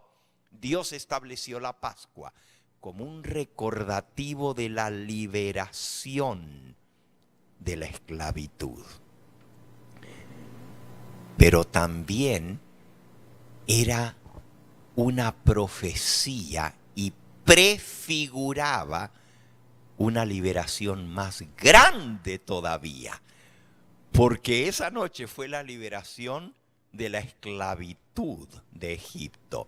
Dios estableció la Pascua como un recordativo de la liberación de la esclavitud. Pero también era una profecía y prefiguraba una liberación más grande todavía, porque esa noche fue la liberación de la esclavitud de Egipto.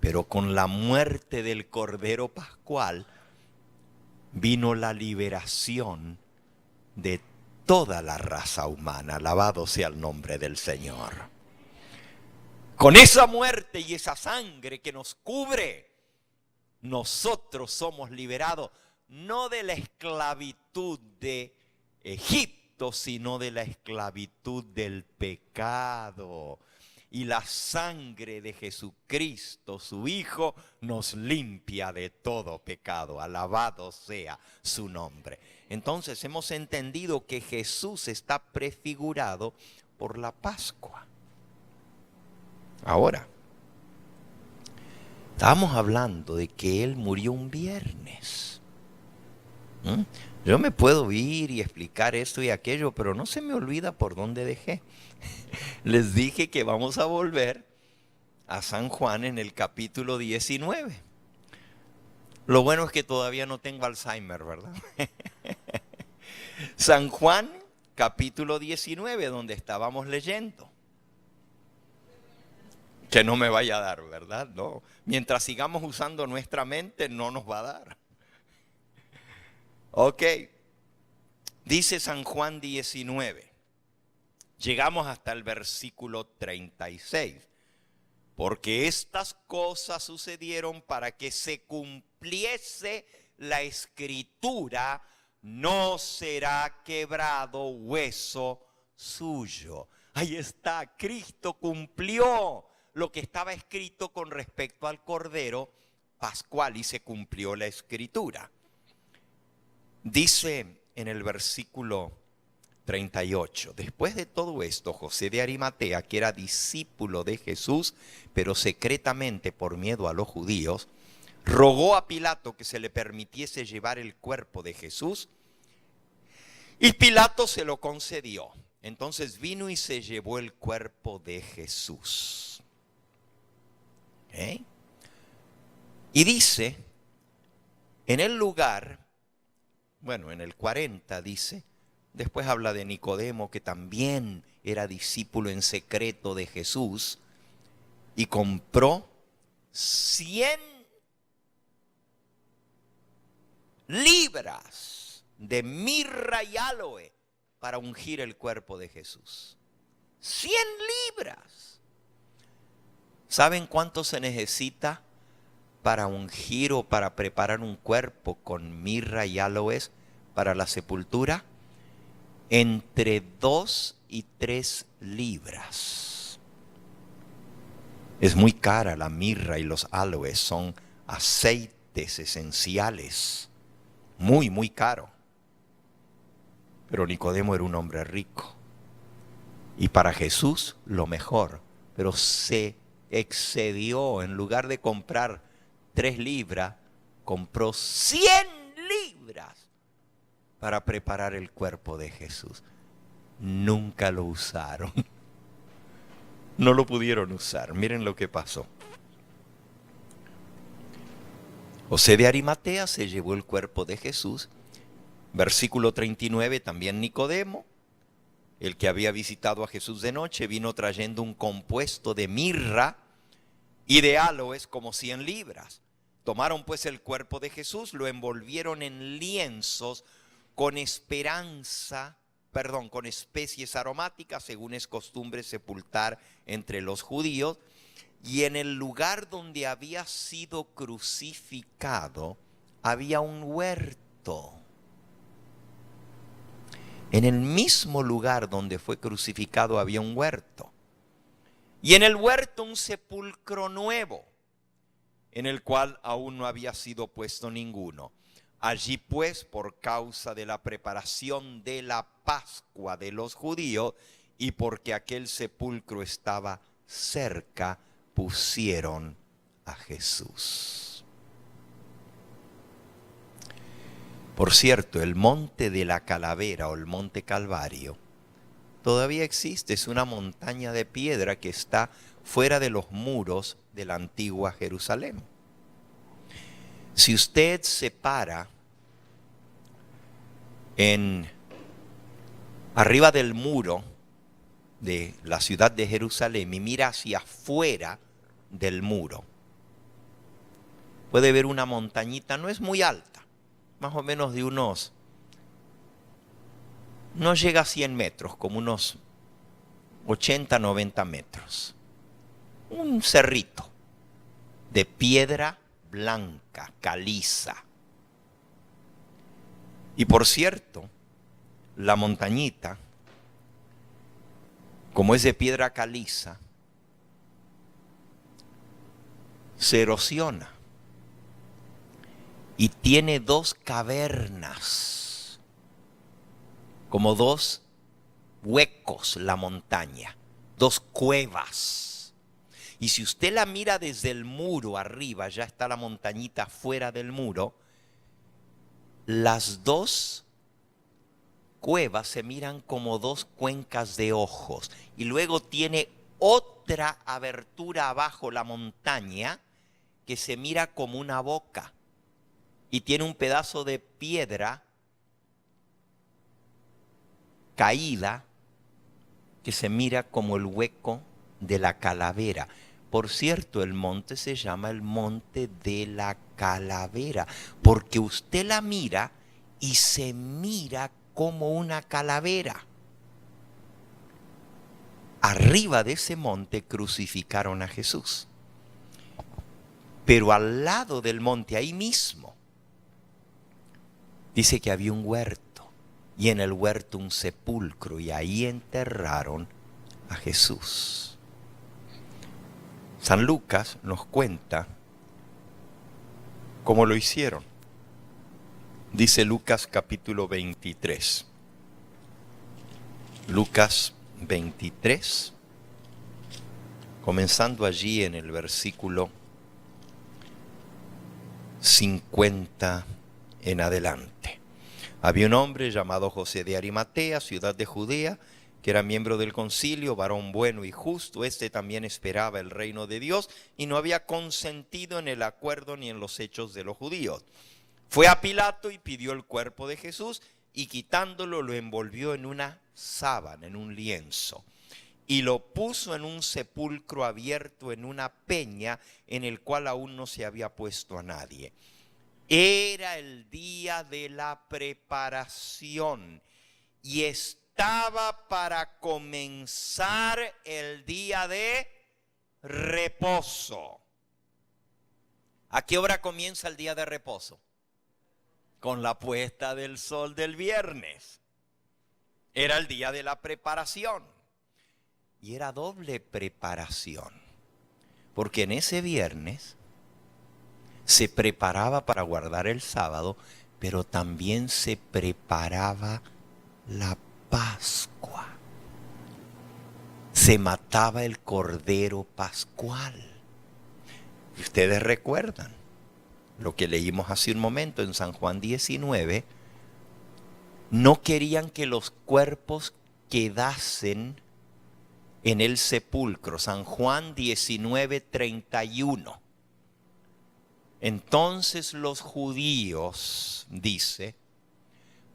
Pero con la muerte del Cordero Pascual vino la liberación de toda la raza humana. Alabado sea el nombre del Señor. Con esa muerte y esa sangre que nos cubre, nosotros somos liberados no de la esclavitud de Egipto, sino de la esclavitud del pecado. Y la sangre de Jesucristo, su Hijo, nos limpia de todo pecado. Alabado sea su nombre. Entonces hemos entendido que Jesús está prefigurado por la Pascua. Ahora, estábamos hablando de que Él murió un viernes. Yo me puedo ir y explicar esto y aquello, pero no se me olvida por dónde dejé. Les dije que vamos a volver a San Juan en el capítulo 19. Lo bueno es que todavía no tengo Alzheimer, ¿verdad? San Juan, capítulo 19, donde estábamos leyendo. Que no me vaya a dar, ¿verdad? No. Mientras sigamos usando nuestra mente, no nos va a dar. Ok. Dice San Juan 19. Llegamos hasta el versículo 36. Porque estas cosas sucedieron para que se cumpliese la escritura: no será quebrado hueso suyo. Ahí está, Cristo cumplió lo que estaba escrito con respecto al Cordero Pascual y se cumplió la escritura. Dice en el versículo 38, después de todo esto, José de Arimatea, que era discípulo de Jesús, pero secretamente por miedo a los judíos, rogó a Pilato que se le permitiese llevar el cuerpo de Jesús, y Pilato se lo concedió. Entonces vino y se llevó el cuerpo de Jesús. ¿Okay? Y dice, en el lugar, bueno, en el 40 dice, después habla de Nicodemo, que también era discípulo en secreto de Jesús, y compró 100 libras de mirra y áloe para ungir el cuerpo de Jesús. 100 libras. ¿Saben cuánto se necesita para ungir o para preparar un cuerpo con mirra y aloes para la sepultura? Entre 2 y 3 libras. Es muy cara la mirra y los aloes, son aceites esenciales, muy, muy caro. Pero Nicodemo era un hombre rico. Y para Jesús lo mejor, pero se excedió. En lugar de comprar 3 libras, compró 100 libras para preparar el cuerpo de Jesús. nunca lo usaron. No lo pudieron usar. Miren lo que pasó. José de Arimatea se llevó el cuerpo de Jesús. Versículo 39, también Nicodemo, el que había visitado a Jesús de noche, vino trayendo un compuesto de mirra y de áloes como 100 libras. Tomaron pues el cuerpo de Jesús, lo envolvieron en lienzos con especies aromáticas, según es costumbre sepultar entre los judíos. Y en el lugar donde había sido crucificado había un huerto. En el mismo lugar donde fue crucificado había un huerto. Y en el huerto un sepulcro nuevo, en el cual aún no había sido puesto ninguno. Allí pues, por causa de la preparación de la Pascua de los judíos, y porque aquel sepulcro estaba cerca, pusieron a Jesús. Por cierto, el monte de la Calavera o el monte Calvario todavía existe. Es una montaña de piedra que está fuera de los muros de la antigua Jerusalén. Si usted se para arriba del muro de la ciudad de Jerusalén y mira hacia afuera del muro, puede ver una montañita, no es muy alta, más o menos de no llega a 100 metros, como unos 80, 90 metros. Un cerrito de piedra blanca, caliza. Y por cierto, la montañita, como es de piedra caliza, se erosiona y tiene 2 cavernas, como 2 huecos la montaña, 2 cuevas. Y si usted la mira desde el muro arriba, ya está la montañita fuera del muro, las 2 cuevas se miran como 2 cuencas de ojos. Y luego tiene otra abertura abajo la montaña que se mira como una boca. Y tiene un pedazo de piedra caída que se mira como el hueco de la calavera. Por cierto, el monte se llama el monte de la calavera, porque usted la mira y se mira como una calavera. Arriba de ese monte crucificaron a Jesús. Pero al lado del monte, ahí mismo, dice que había un huerto. Y en el huerto un sepulcro. Y ahí enterraron a Jesús. San Lucas nos cuenta cómo lo hicieron. Dice Lucas capítulo 23. Lucas 23, comenzando allí en el versículo 50 en adelante. Había un hombre llamado José de Arimatea, ciudad de Judea, que era miembro del concilio, varón bueno y justo. Este también esperaba el reino de Dios y no había consentido en el acuerdo ni en los hechos de los judíos. Fue a Pilato y pidió el cuerpo de Jesús y quitándolo lo envolvió en una sábana, en un lienzo, y lo puso en un sepulcro abierto en una peña en el cual aún no se había puesto a nadie. Era el día de la preparación y estaba para comenzar el día de reposo. ¿A qué hora comienza el día de reposo? Con la puesta del sol del viernes. Era el día de la preparación. Y era doble preparación. Porque en ese viernes se preparaba para guardar el sábado, pero también se preparaba la Pascua. Se mataba el cordero pascual. Y ustedes recuerdan lo que leímos hace un momento en San Juan 19, no querían que los cuerpos quedasen en el sepulcro. San Juan 19:31. Entonces los judíos, dice,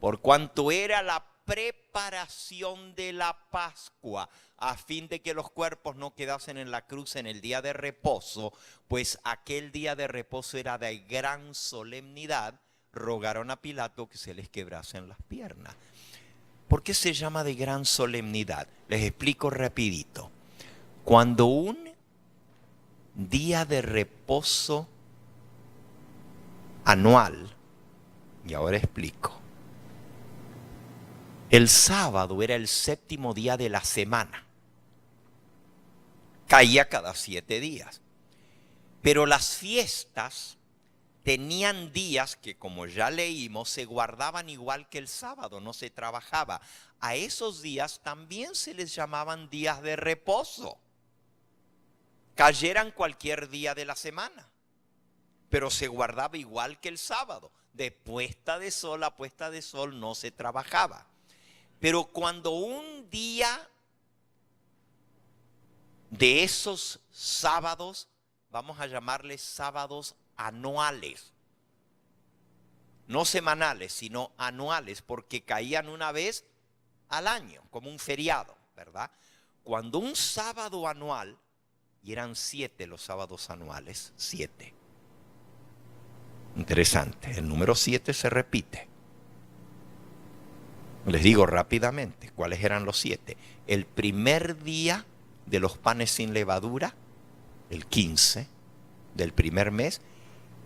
por cuanto era la preparación de la Pascua, a fin de que los cuerpos no quedasen en la cruz en el día de reposo, pues aquel día de reposo era de gran solemnidad, rogaron a Pilato que se les quebrasen las piernas. ¿Por qué se llama de gran solemnidad? Les explico rapidito. Cuando un día de reposo anual, y ahora explico, el sábado era el séptimo día de la semana, caía cada 7 días, pero las fiestas tenían días que, como ya leímos, se guardaban igual que el sábado, no se trabajaba. A esos días también se les llamaban días de reposo, cayeran cualquier día de la semana, pero se guardaba igual que el sábado. De puesta de sol a puesta de sol no se trabajaba. Pero cuando un día de esos sábados, vamos a llamarles sábados anuales, no semanales, sino anuales, porque caían una vez al año, como un feriado, ¿verdad? Cuando un sábado anual, y eran 7 los sábados anuales, 7. Interesante, el número 7 se repite. Les digo rápidamente cuáles eran los 7. El primer día de los panes sin levadura, el 15 del primer mes,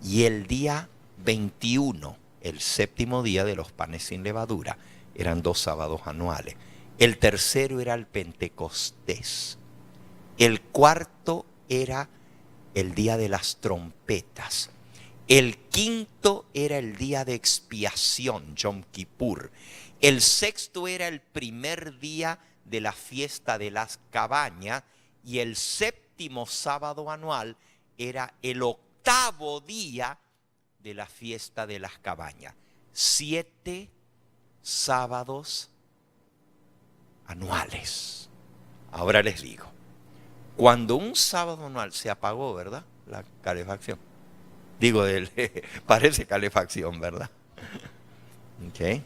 y el día 21, el séptimo día de los panes sin levadura. Eran 2 sábados anuales. El tercero era el Pentecostés. El cuarto era el día de las trompetas. El quinto era el día de expiación, Yom Kippur. El sexto era el primer día de la fiesta de las cabañas. Y el séptimo sábado anual era el octavo día de la fiesta de las cabañas. 7 sábados anuales. Ahora les digo, cuando un sábado anual se apagó, ¿verdad? La calefacción. Digo, parece calefacción, ¿verdad? Okay.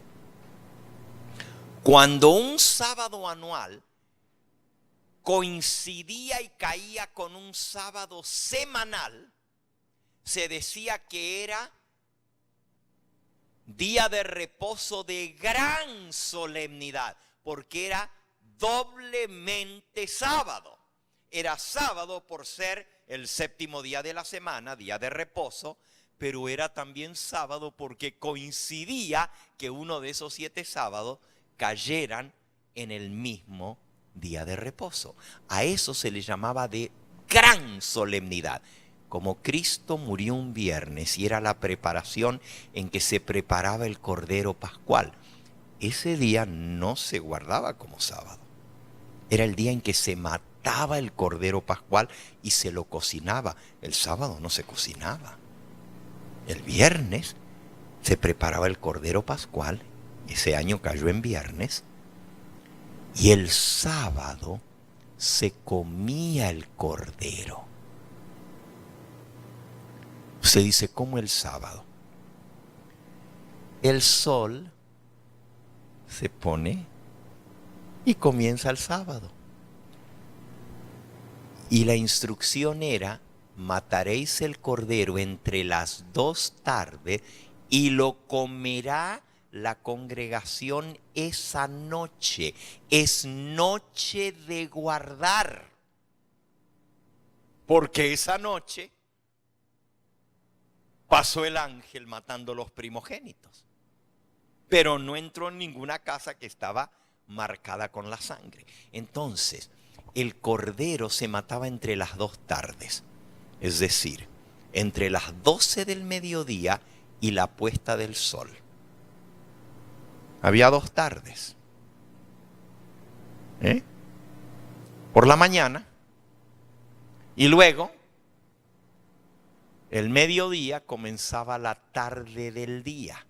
Cuando un sábado anual coincidía y caía con un sábado semanal, se decía que era día de reposo de gran solemnidad, porque era doblemente sábado. Era sábado por ser el séptimo día de la semana, día de reposo, pero era también sábado porque coincidía que uno de esos 7 sábados cayeran en el mismo día de reposo. A eso se le llamaba de gran solemnidad. Como Cristo murió un viernes y era la preparación en que se preparaba el Cordero Pascual, ese día no se guardaba como sábado. Era el día en que se mataba el Cordero Pascual y se lo cocinaba. El sábado no se cocinaba. El viernes se preparaba el Cordero Pascual. Ese año cayó en viernes. Y el sábado se comía el cordero. Se dice, ¿cómo el sábado? El sol se pone y comienza el sábado. Y la instrucción era, mataréis el cordero entre las 2 tardes y lo comerá la congregación esa noche. Es noche de guardar, porque esa noche pasó el ángel matando los primogénitos, pero no entró en ninguna casa que estaba marcada con la sangre. Entonces, el cordero se mataba entre las 2 tardes, es decir, entre las 12 del mediodía y la puesta del sol. Había 2 tardes. Por la mañana y luego el mediodía comenzaba la tarde del día.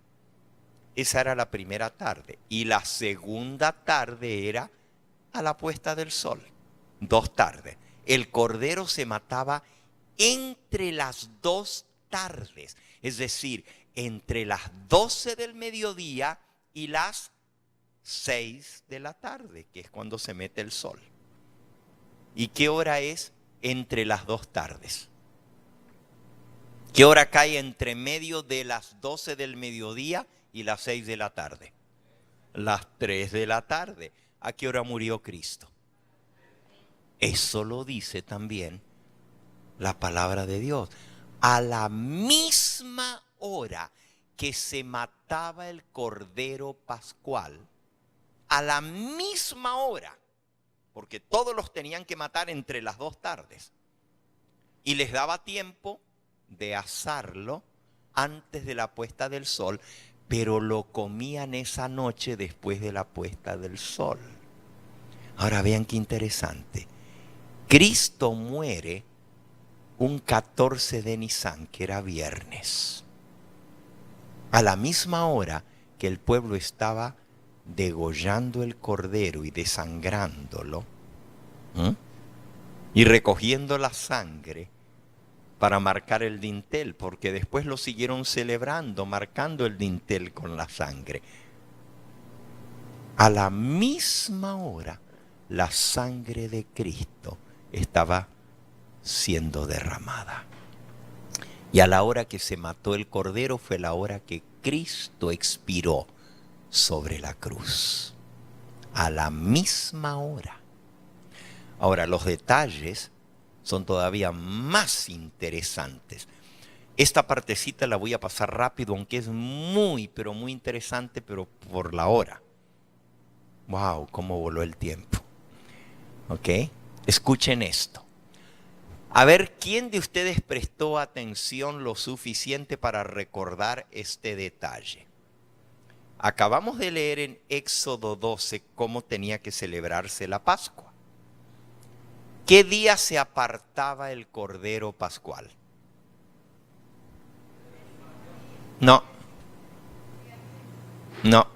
Esa era la primera tarde. Y la segunda tarde era a la puesta del sol, 2 tardes. El cordero se mataba entre las 2 tardes, es decir, entre las 12 del mediodía y las 6 de la tarde, que es cuando se mete el sol. ¿Y qué hora es entre las 2 tardes? ¿Qué hora cae entre medio de las 12 del mediodía y las 6 de la tarde? Las 3 de la tarde. ¿A qué hora murió Cristo? Eso lo dice también la palabra de Dios. A la misma hora que se mataba el cordero pascual, a la misma hora, porque todos los tenían que matar entre las 2 tardes, y les daba tiempo de asarlo antes de la puesta del sol, pero lo comían esa noche después de la puesta del sol. Ahora vean qué interesante. Cristo muere un 14 de Nisan, que era viernes, a la misma hora que el pueblo estaba degollando el cordero y desangrándolo, y recogiendo la sangre para marcar el dintel, porque después lo siguieron celebrando, marcando el dintel con la sangre. A la misma hora, la sangre de Cristo estaba siendo derramada. Y a la hora que se mató el cordero fue la hora que Cristo expiró sobre la cruz. A la misma hora. Ahora, los detalles son todavía más interesantes. Esta partecita la voy a pasar rápido, aunque es muy, pero muy interesante, pero por la hora. ¡Wow! Cómo voló el tiempo. ¿Ok? Escuchen esto. A ver, ¿quién de ustedes prestó atención lo suficiente para recordar este detalle? Acabamos de leer en Éxodo 12 cómo tenía que celebrarse la Pascua. ¿Qué día se apartaba el cordero pascual? No. No.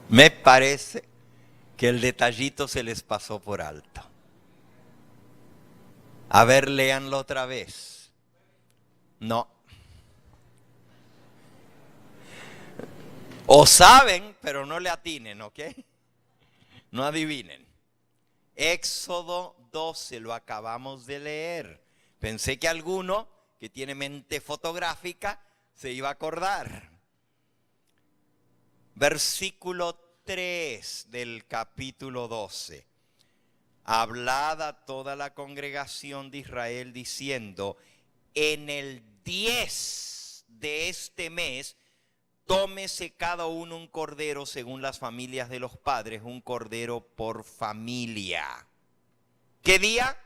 Me parece que el detallito se les pasó por alto. A ver, léanlo otra vez. No. O saben, pero no le atinen, ¿ok? No adivinen. Éxodo 12, lo acabamos de leer. Pensé que alguno que tiene mente fotográfica se iba a acordar. Versículo 3 del capítulo 12. Hablad a toda la congregación de Israel diciendo: en el 10 de este mes, tómese cada uno un cordero según las familias de los padres, un cordero por familia. ¿Qué día?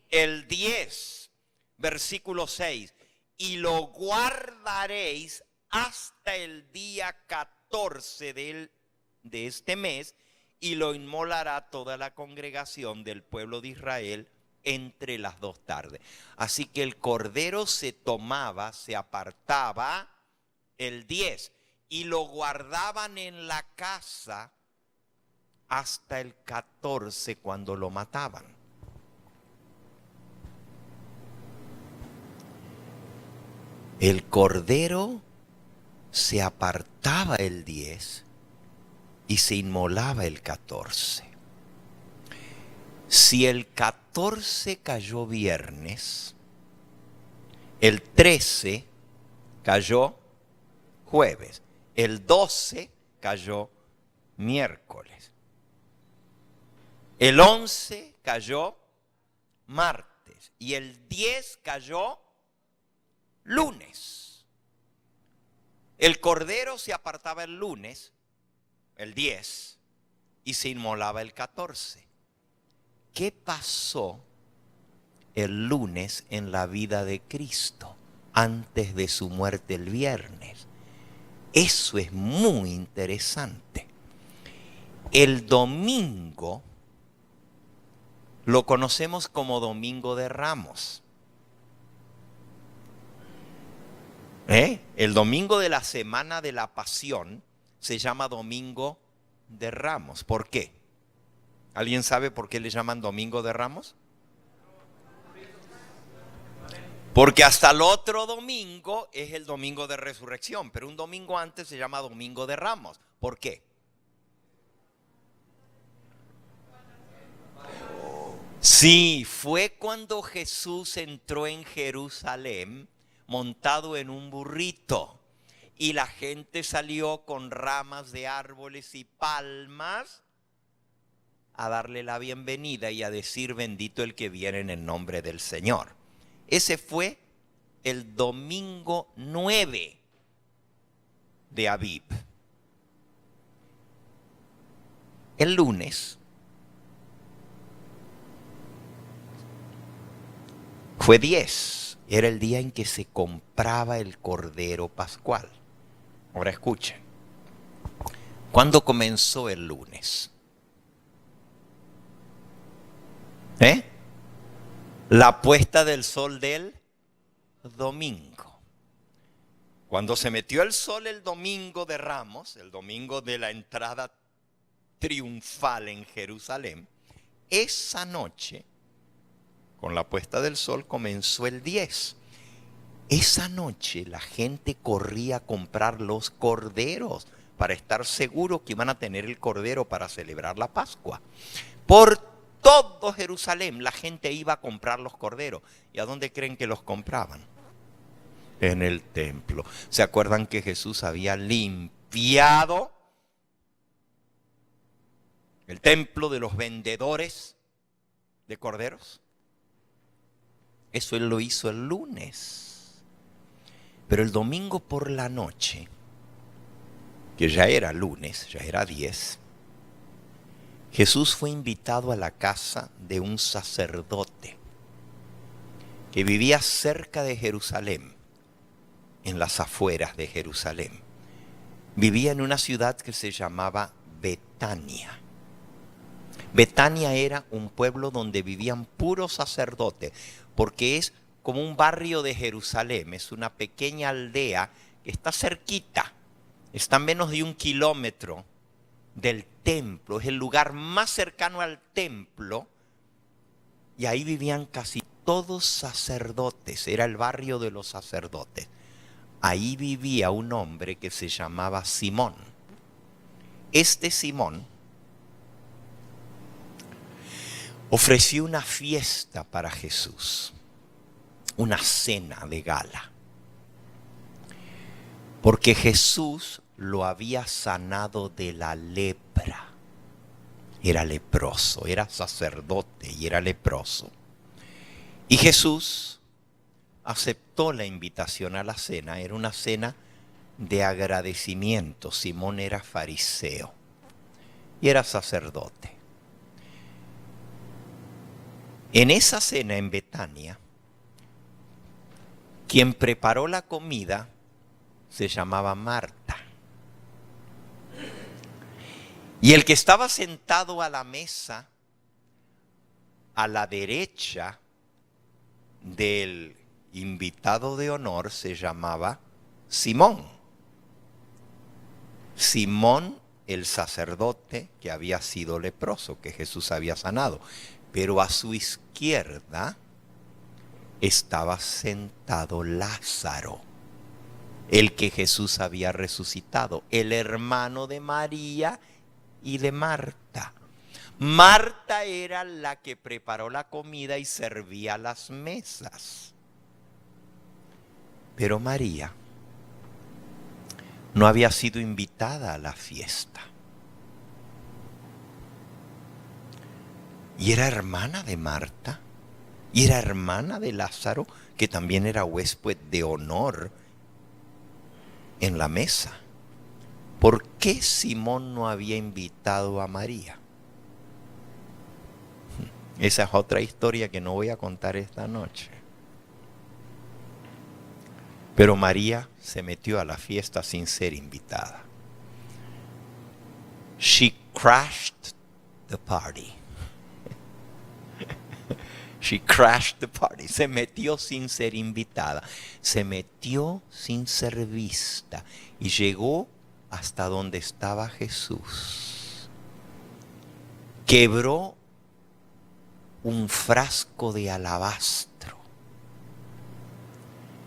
El 10, versículo 6. Y lo guardaréis hasta el día 14 de este mes, y lo inmolará toda la congregación del pueblo de Israel entre las 2 tardes. Así que el cordero se tomaba, se apartaba el 10 y lo guardaban en la casa hasta el 14 cuando lo mataban. El cordero se apartaba el 10 y se inmolaba el 14. Si el 14 cayó viernes, el 13 cayó jueves, el 12 cayó miércoles, el 11 cayó martes y el 10 cayó lunes. El cordero se apartaba el lunes, el 10, y se inmolaba el 14. ¿Qué pasó el lunes en la vida de Cristo antes de su muerte el viernes? Eso es muy interesante. El domingo lo conocemos como Domingo de Ramos. El domingo de la semana de la Pasión se llama Domingo de Ramos. ¿Por qué? ¿Alguien sabe por qué le llaman Domingo de Ramos? Porque hasta el otro domingo es el domingo de resurrección, pero un domingo antes se llama Domingo de Ramos. ¿Por qué? Sí, fue cuando Jesús entró en Jerusalén montado en un burrito y la gente salió con ramas de árboles y palmas a darle la bienvenida y a decir bendito el que viene en el nombre del Señor. Ese fue el domingo 9 de Aviv. El lunes fue 10, era el día en que se compraba el cordero pascual. Ahora escuchen, ¿cuándo comenzó el lunes? La puesta del sol del domingo. Cuando se metió el sol el domingo de Ramos, el domingo de la entrada triunfal en Jerusalén, esa noche, con la puesta del sol, comenzó el 10. Esa noche la gente corría a comprar los corderos para estar seguro que iban a tener el cordero para celebrar la Pascua. Por todo Jerusalén la gente iba a comprar los corderos. ¿Y a dónde creen que los compraban? En el templo. ¿Se acuerdan que Jesús había limpiado el templo de los vendedores de corderos? Eso él lo hizo el lunes. Pero el domingo por la noche, que ya era lunes, ya era 10, Jesús fue invitado a la casa de un sacerdote que vivía cerca de Jerusalén, en las afueras de Jerusalén. Vivía en una ciudad que se llamaba Betania. Betania era un pueblo donde vivían puros sacerdotes, porque es como un barrio de Jerusalén, es una pequeña aldea que está cerquita, está a menos de 1 kilómetro del templo, es el lugar más cercano al templo, y ahí vivían casi todos sacerdotes, era el barrio de los sacerdotes. Ahí vivía un hombre que se llamaba Simón. Este Simón ofreció una fiesta para Jesús, una cena de gala, porque Jesús lo había sanado de la lepra. Era leproso, era sacerdote y era leproso. Y Jesús aceptó la invitación a la cena, era una cena de agradecimiento. Simón era fariseo y era sacerdote. En esa cena en Betania, quien preparó la comida se llamaba Marta. Y el que estaba sentado a la mesa, a la derecha del invitado de honor, se llamaba Simón. Simón, el sacerdote que había sido leproso, que Jesús había sanado. Pero a su izquierda estaba sentado Lázaro, el que Jesús había resucitado, el hermano de María y de Marta. Marta era la que preparó la comida y servía las mesas. Pero María no había sido invitada a la fiesta. Y era hermana de Marta, y era hermana de Lázaro, que también era huésped de honor en la mesa. ¿Por qué Simón no había invitado a María? Esa es otra historia que no voy a contar esta noche. Pero María se metió a la fiesta sin ser invitada. She crashed the party. She crashed the party. Se metió sin ser invitada. Se metió sin ser vista. Y llegó hasta donde estaba Jesús. Quebró un frasco de alabastro.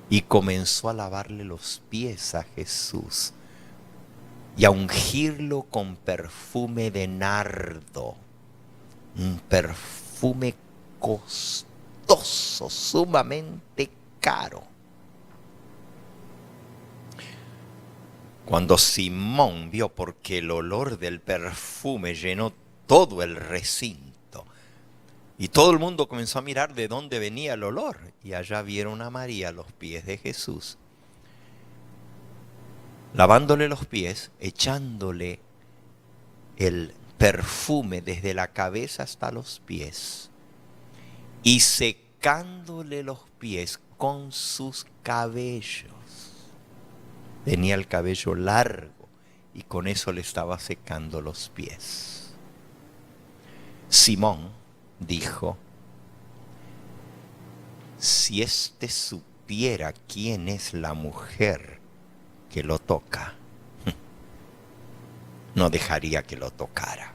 Y comenzó a lavarle los pies a Jesús. Y a ungirlo con perfume de nardo. Un perfume costoso, sumamente caro. Cuando Simón vio, porque el olor del perfume llenó todo el recinto, y todo el mundo comenzó a mirar de dónde venía el olor, y allá vieron a María a los pies de Jesús, lavándole los pies, echándole el perfume desde la cabeza hasta los pies y secándole los pies con sus cabellos. Tenía el cabello largo y con eso le estaba secando los pies. Simón dijo: si éste supiera quién es la mujer que lo toca, no dejaría que lo tocara,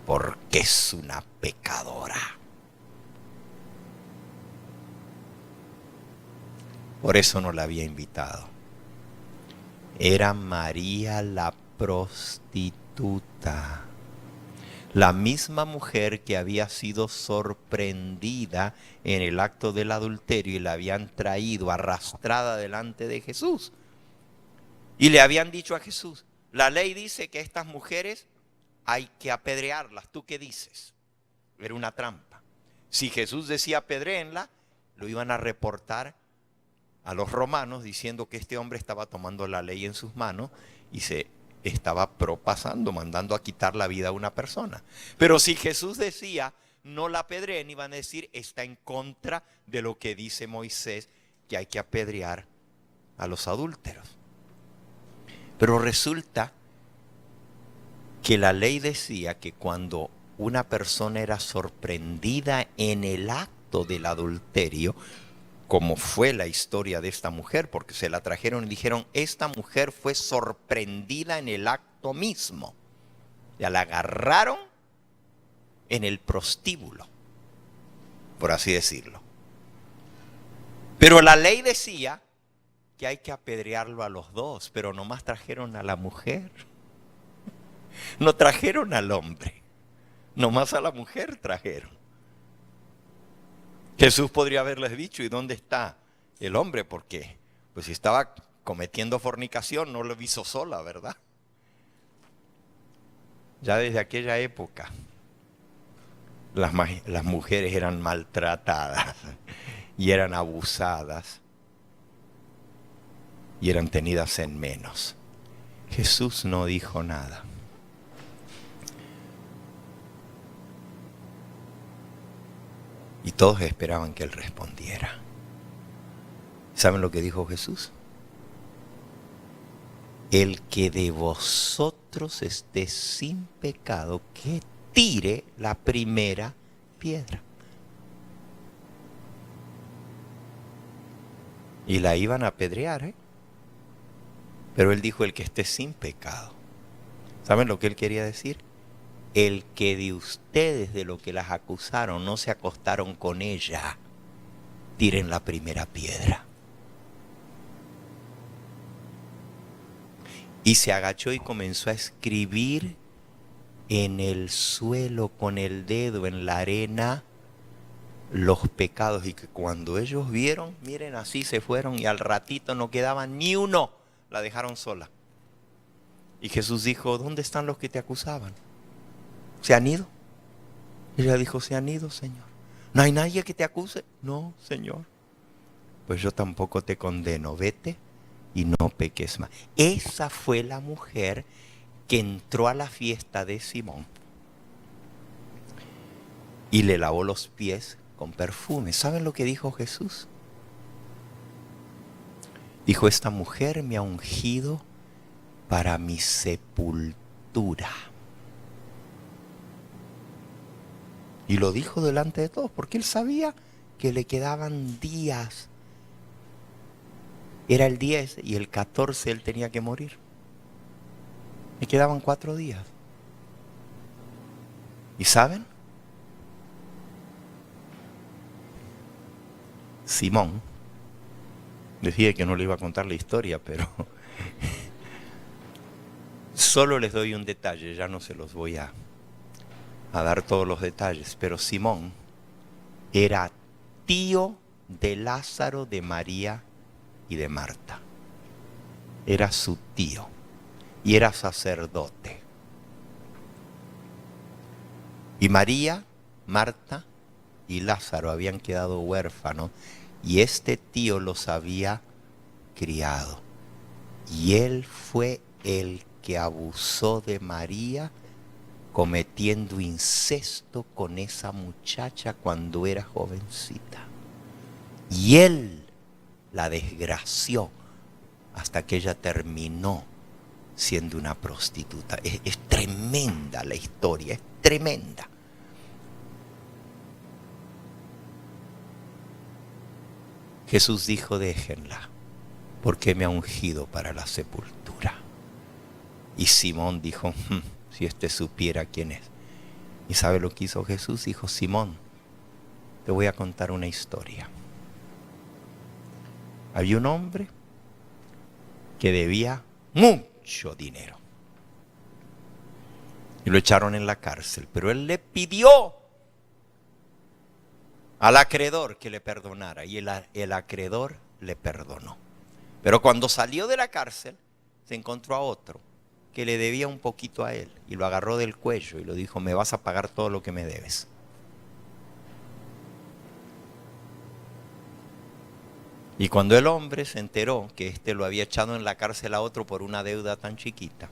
porque es una pecadora. Por eso no la había invitado. Era María la prostituta, la misma mujer que había sido sorprendida en el acto del adulterio y la habían traído arrastrada delante de Jesús. Y le habían dicho a Jesús: la ley dice que estas mujeres hay que apedrearlas. ¿Tú qué dices? Era una trampa. Si Jesús decía apedréenla, lo iban a reportar a los romanos diciendo que este hombre estaba tomando la ley en sus manos y se estaba propasando, mandando a quitar la vida a una persona. Pero si Jesús decía no la apedreen, iban a decir está en contra de lo que dice Moisés, que hay que apedrear a los adúlteros. Pero resulta que la ley decía que cuando una persona era sorprendida en el acto del adulterio, como fue la historia de esta mujer, porque se la trajeron y dijeron: esta mujer fue sorprendida en el acto mismo. Ya la agarraron en el prostíbulo, por así decirlo. Pero la ley decía que hay que apedrearlo a los dos, pero nomás trajeron a la mujer. No trajeron al hombre, nomás a la mujer trajeron. Jesús podría haberles dicho: ¿y dónde está el hombre? Porque pues si estaba cometiendo fornicación no lo hizo sola, ¿verdad? Ya desde aquella época las mujeres eran maltratadas y eran abusadas y eran tenidas en menos. Jesús no dijo nada. Y todos esperaban que él respondiera. ¿Saben lo que dijo Jesús? El que de vosotros esté sin pecado, que tire la primera piedra. Y la iban a apedrear, ¿eh? Pero él dijo: el que esté sin pecado. ¿Saben lo que él quería decir? El que de ustedes, de lo que las acusaron, no se acostaron con ella, tiren la primera piedra. Y se agachó y comenzó a escribir en el suelo con el dedo, en la arena, los pecados. Y que cuando ellos vieron, miren, así se fueron y al ratito no quedaba ni uno, la dejaron sola. Y Jesús dijo: ¿dónde están los que te acusaban? ¿Se han ido? Ella dijo: se han ido, Señor. ¿No hay nadie que te acuse? No, Señor. Pues yo tampoco te condeno. Vete y no peques más. Esa fue la mujer que entró a la fiesta de Simón y le lavó los pies con perfume. ¿Saben lo que dijo Jesús? Dijo: esta mujer me ha ungido para mi sepultura. Y lo dijo delante de todos, porque él sabía que le quedaban días. Era el 10 y el 14 él tenía que morir. Le quedaban 4 días. ¿Y saben? Simón, decía que no le iba a contar la historia, pero solo les doy un detalle, ya no se los voy a dar todos los detalles, pero Simón era tío de Lázaro, de María y de Marta. Era su tío y era sacerdote. Y María, Marta y Lázaro habían quedado huérfanos y este tío los había criado. Y él fue el que abusó de María cometiendo incesto con esa muchacha cuando era jovencita. Y él la desgració hasta que ella terminó siendo una prostituta. Es tremenda la historia, es tremenda. Jesús dijo, déjenla, porque me ha ungido para la sepultura. Y Simón dijo, si este supiera quién es. ¿Y sabe lo que hizo Jesús? Dijo, Simón, te voy a contar una historia. Había un hombre que debía mucho dinero. Y lo echaron en la cárcel, pero él le pidió al acreedor que le perdonara y el acreedor le perdonó. Pero cuando salió de la cárcel se encontró a otro que le debía un poquito a él y lo agarró del cuello y lo dijo, me vas a pagar todo lo que me debes. Y cuando el hombre se enteró que éste lo había echado en la cárcel a otro por una deuda tan chiquita,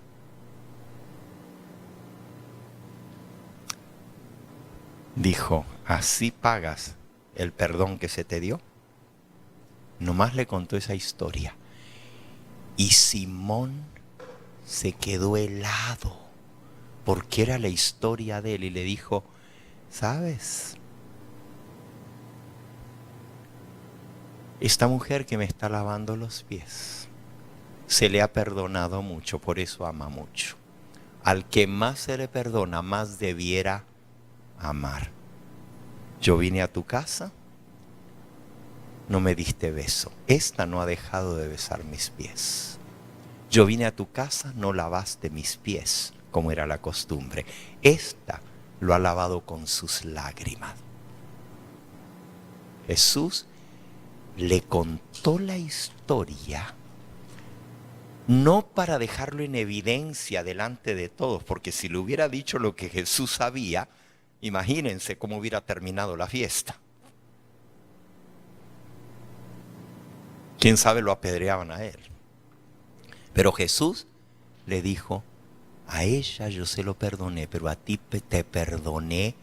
dijo, ¿así pagas el perdón que se te dio? Nomás le contó esa historia. Y Simón se quedó helado, porque era la historia de él, y le dijo, ¿sabes? Esta mujer que me está lavando los pies, se le ha perdonado mucho, por eso ama mucho. Al que más se le perdona, más debiera amar. Yo vine a tu casa, no me diste beso. Esta no ha dejado de besar mis pies. Yo vine a tu casa, no lavaste mis pies, como era la costumbre. Esta lo ha lavado con sus lágrimas. Jesús le contó la historia no para dejarlo en evidencia delante de todos, porque si le hubiera dicho lo que Jesús sabía, imagínense cómo hubiera terminado la fiesta. Quién sabe, lo apedreaban a él. Pero Jesús le dijo, a ella yo se lo perdoné, pero a ti te perdoné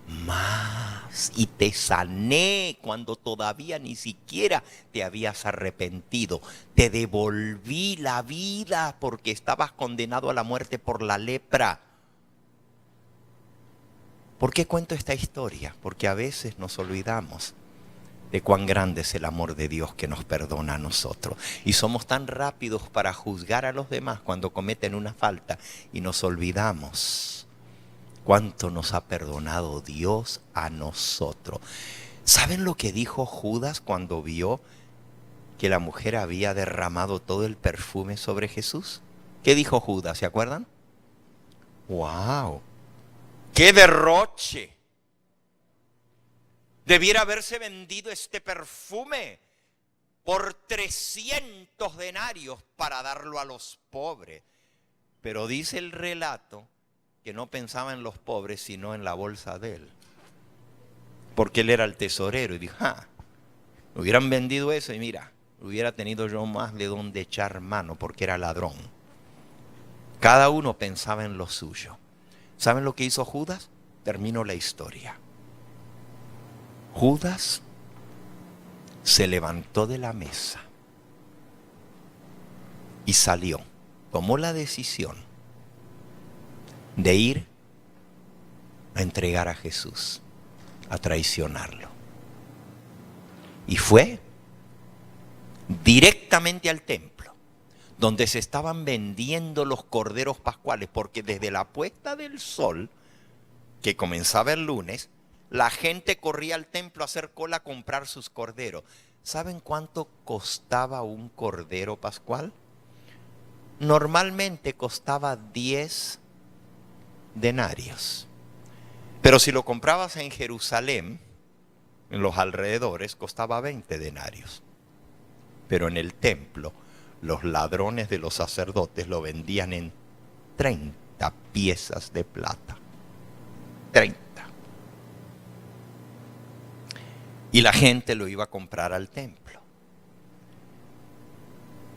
más y te sané cuando todavía ni siquiera te habías arrepentido. Te devolví la vida porque estabas condenado a la muerte por la lepra. ¿Por qué cuento esta historia? Porque a veces nos olvidamos de cuán grande es el amor de Dios que nos perdona a nosotros. Y somos tan rápidos para juzgar a los demás cuando cometen una falta y nos olvidamos cuánto nos ha perdonado Dios a nosotros. ¿Saben lo que dijo Judas cuando vio que la mujer había derramado todo el perfume sobre Jesús? ¿Qué dijo Judas? ¿Se acuerdan? ¡Wow! ¡Qué derroche! Debiera haberse vendido este perfume por 300 denarios para darlo a los pobres. Pero dice el relato que no pensaba en los pobres, sino en la bolsa de él. Porque él era el tesorero y dijo, hubieran vendido eso y mira, hubiera tenido yo más de dónde echar mano porque era ladrón. Cada uno pensaba en lo suyo. ¿Saben lo que hizo Judas? Termino la historia. Judas se levantó de la mesa y salió. Tomó la decisión de ir a entregar a Jesús. a traicionarlo. Y fue directamente al templo, donde se estaban vendiendo los corderos pascuales, porque desde la puesta del sol, que comenzaba el lunes, la gente corría al templo a hacer cola a comprar sus corderos. ¿Saben cuánto costaba un cordero pascual? Normalmente costaba 10 denarios. Pero si lo comprabas en Jerusalén, en los alrededores, costaba 20 denarios. Pero en el templo, los ladrones de los sacerdotes lo vendían en 30 piezas de plata. 30. Y la gente lo iba a comprar al templo.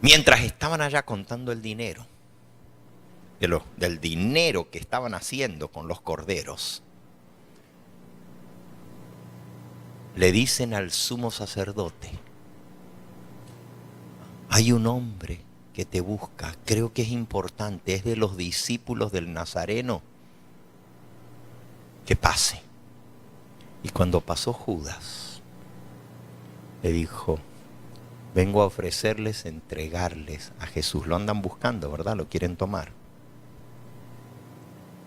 Mientras estaban allá contando el dinero, del dinero que estaban haciendo con los corderos, le dicen al sumo sacerdote: hay un hombre que te busca, creo que es importante, es de los discípulos del Nazareno, que pase. Y cuando pasó Judas, le dijo: vengo a ofrecerles, entregarles a Jesús. Lo andan buscando, ¿verdad? Lo quieren tomar.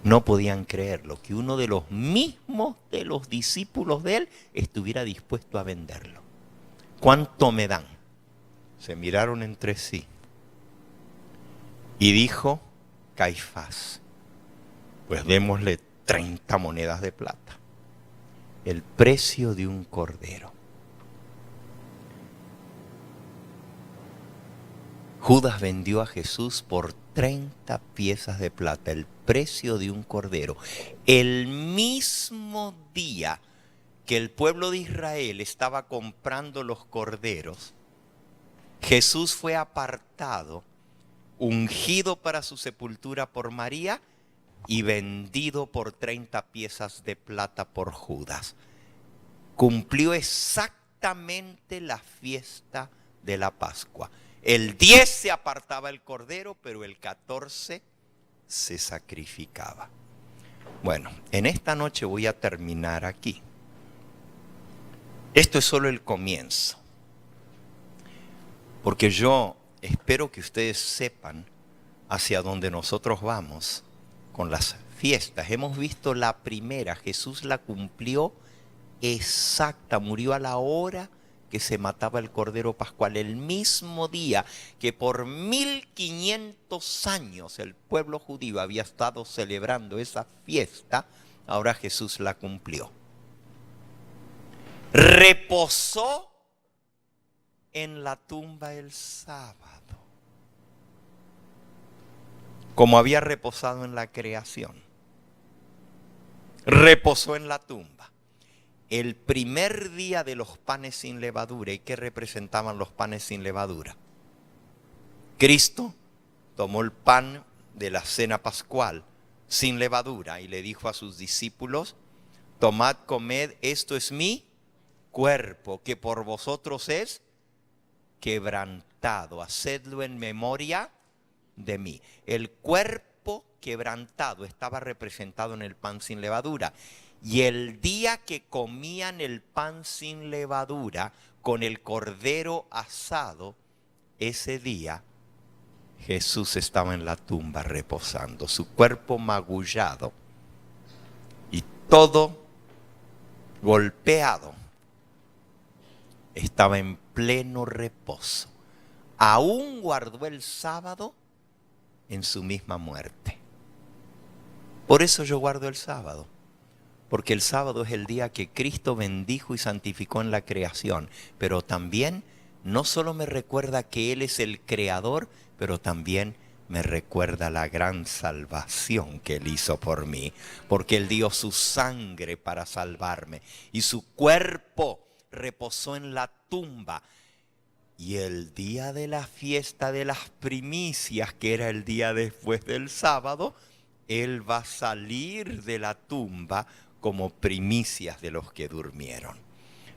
No podían creerlo, que uno de los mismos de los discípulos de él estuviera dispuesto a venderlo. ¿Cuánto me dan? Se miraron entre sí. Y dijo Caifás: pues démosle 30 monedas de plata, el precio de un cordero. Judas vendió a Jesús por 30 piezas de plata, el precio de un cordero. El mismo día que el pueblo de Israel estaba comprando los corderos, Jesús fue apartado, ungido para su sepultura por María y vendido por 30 piezas de plata por Judas. Cumplió exactamente la fiesta de la Pascua. El 10 se apartaba el cordero, pero el 14 se sacrificaba. Bueno, en esta noche voy a terminar aquí. Esto es solo el comienzo, porque yo espero que ustedes sepan hacia dónde nosotros vamos con las fiestas. Hemos visto la primera, Jesús la cumplió exacta, murió a la hora que se mataba el cordero pascual, el mismo día que por 1500 años el pueblo judío había estado celebrando esa fiesta. Ahora Jesús la cumplió. Reposó en la tumba el sábado, como había reposado en la creación. Reposó en la tumba. El primer día de los panes sin levadura. ¿Y qué representaban los panes sin levadura? Cristo tomó el pan de la cena pascual sin levadura y le dijo a sus discípulos: tomad, comed, esto es mi cuerpo, que por vosotros es quebrantado. Hacedlo en memoria de mí. El cuerpo quebrantado estaba representado en el pan sin levadura. Y el día que comían el pan sin levadura con el cordero asado, ese día Jesús estaba en la tumba reposando, su cuerpo magullado y todo golpeado, estaba en pleno reposo. Aún guardó el sábado en su misma muerte. Por eso yo guardo el sábado. Porque el sábado es el día que Cristo bendijo y santificó en la creación. Pero también no solo me recuerda que Él es el creador, pero también me recuerda la gran salvación que Él hizo por mí. Porque Él dio su sangre para salvarme. Y su cuerpo reposó en la tumba. Y el día de la fiesta de las primicias, que era el día después del sábado, Él va a salir de la tumba como primicias de los que durmieron.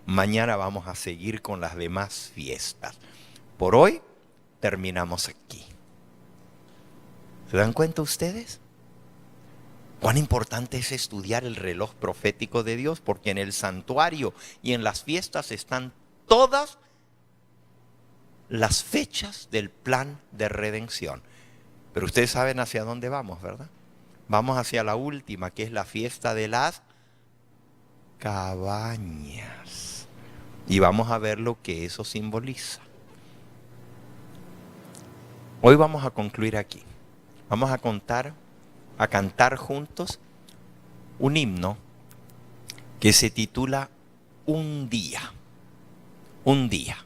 Mañana vamos a seguir con las demás fiestas. Por hoy terminamos aquí. ¿Se dan cuenta ustedes? Cuán importante es estudiar el reloj profético de Dios, porque en el santuario y en las fiestas están todas las fechas del plan de redención. Pero ustedes saben hacia dónde vamos, ¿verdad? Vamos hacia la última, que es la fiesta de las cabañas. Y vamos a ver lo que eso simboliza. Hoy vamos a concluir aquí. Vamos a cantar juntos un himno que se titula Un día. Un día.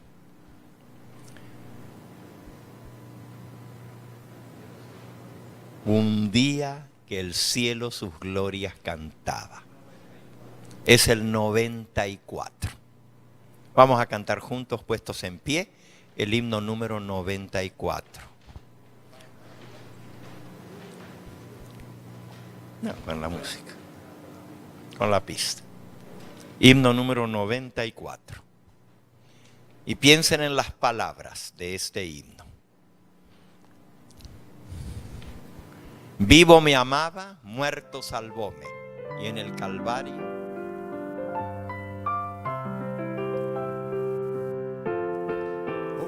Un día que el cielo sus glorias cantaba. Es el 94. Vamos a cantar juntos, puestos en pie, el himno número 94. No, con la música, con la pista. Himno número 94. Y piensen en las palabras de este himno. Vivo me amaba, muerto salvóme, y en el Calvario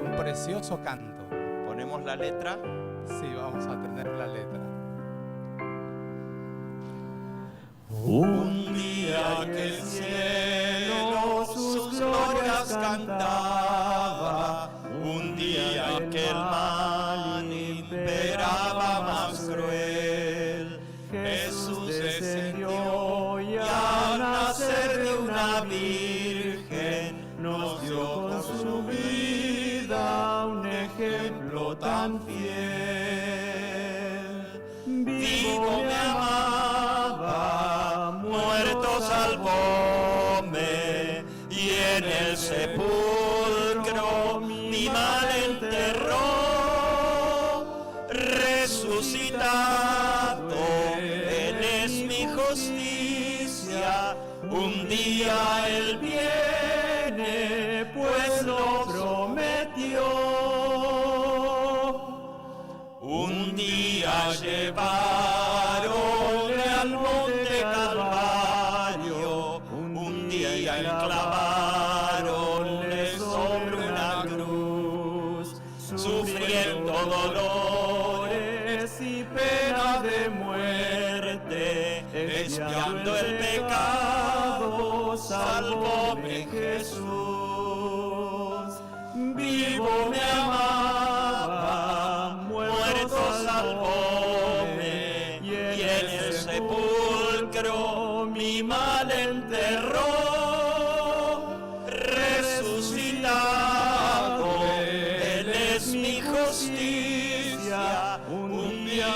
un precioso canto. ponemos la letra. Sí, vamos a tener la letra. Un día que el cielo sus glorias cantaba, un día que el mal imperaba más cruel, Jesús descendió y al nacer de una virgen nos dio con su vida un ejemplo tan fiel. Vivo me amaba, muerto salvóme, y en el sepulcro mi mal enterró. Resucitado, Él es mi justicia, un día Él viene, pues lo prometió. Un día llevaronle al monte Calvario, un día clavaronle sobre una cruz, sufriendo dolores y pena de muerte, expiando el pecado, salvóme Jesús. Vivo me amaba, muerto salvóme, y en el sepulcro mi mal enterró. Resucitado, Él es mi justicia, un día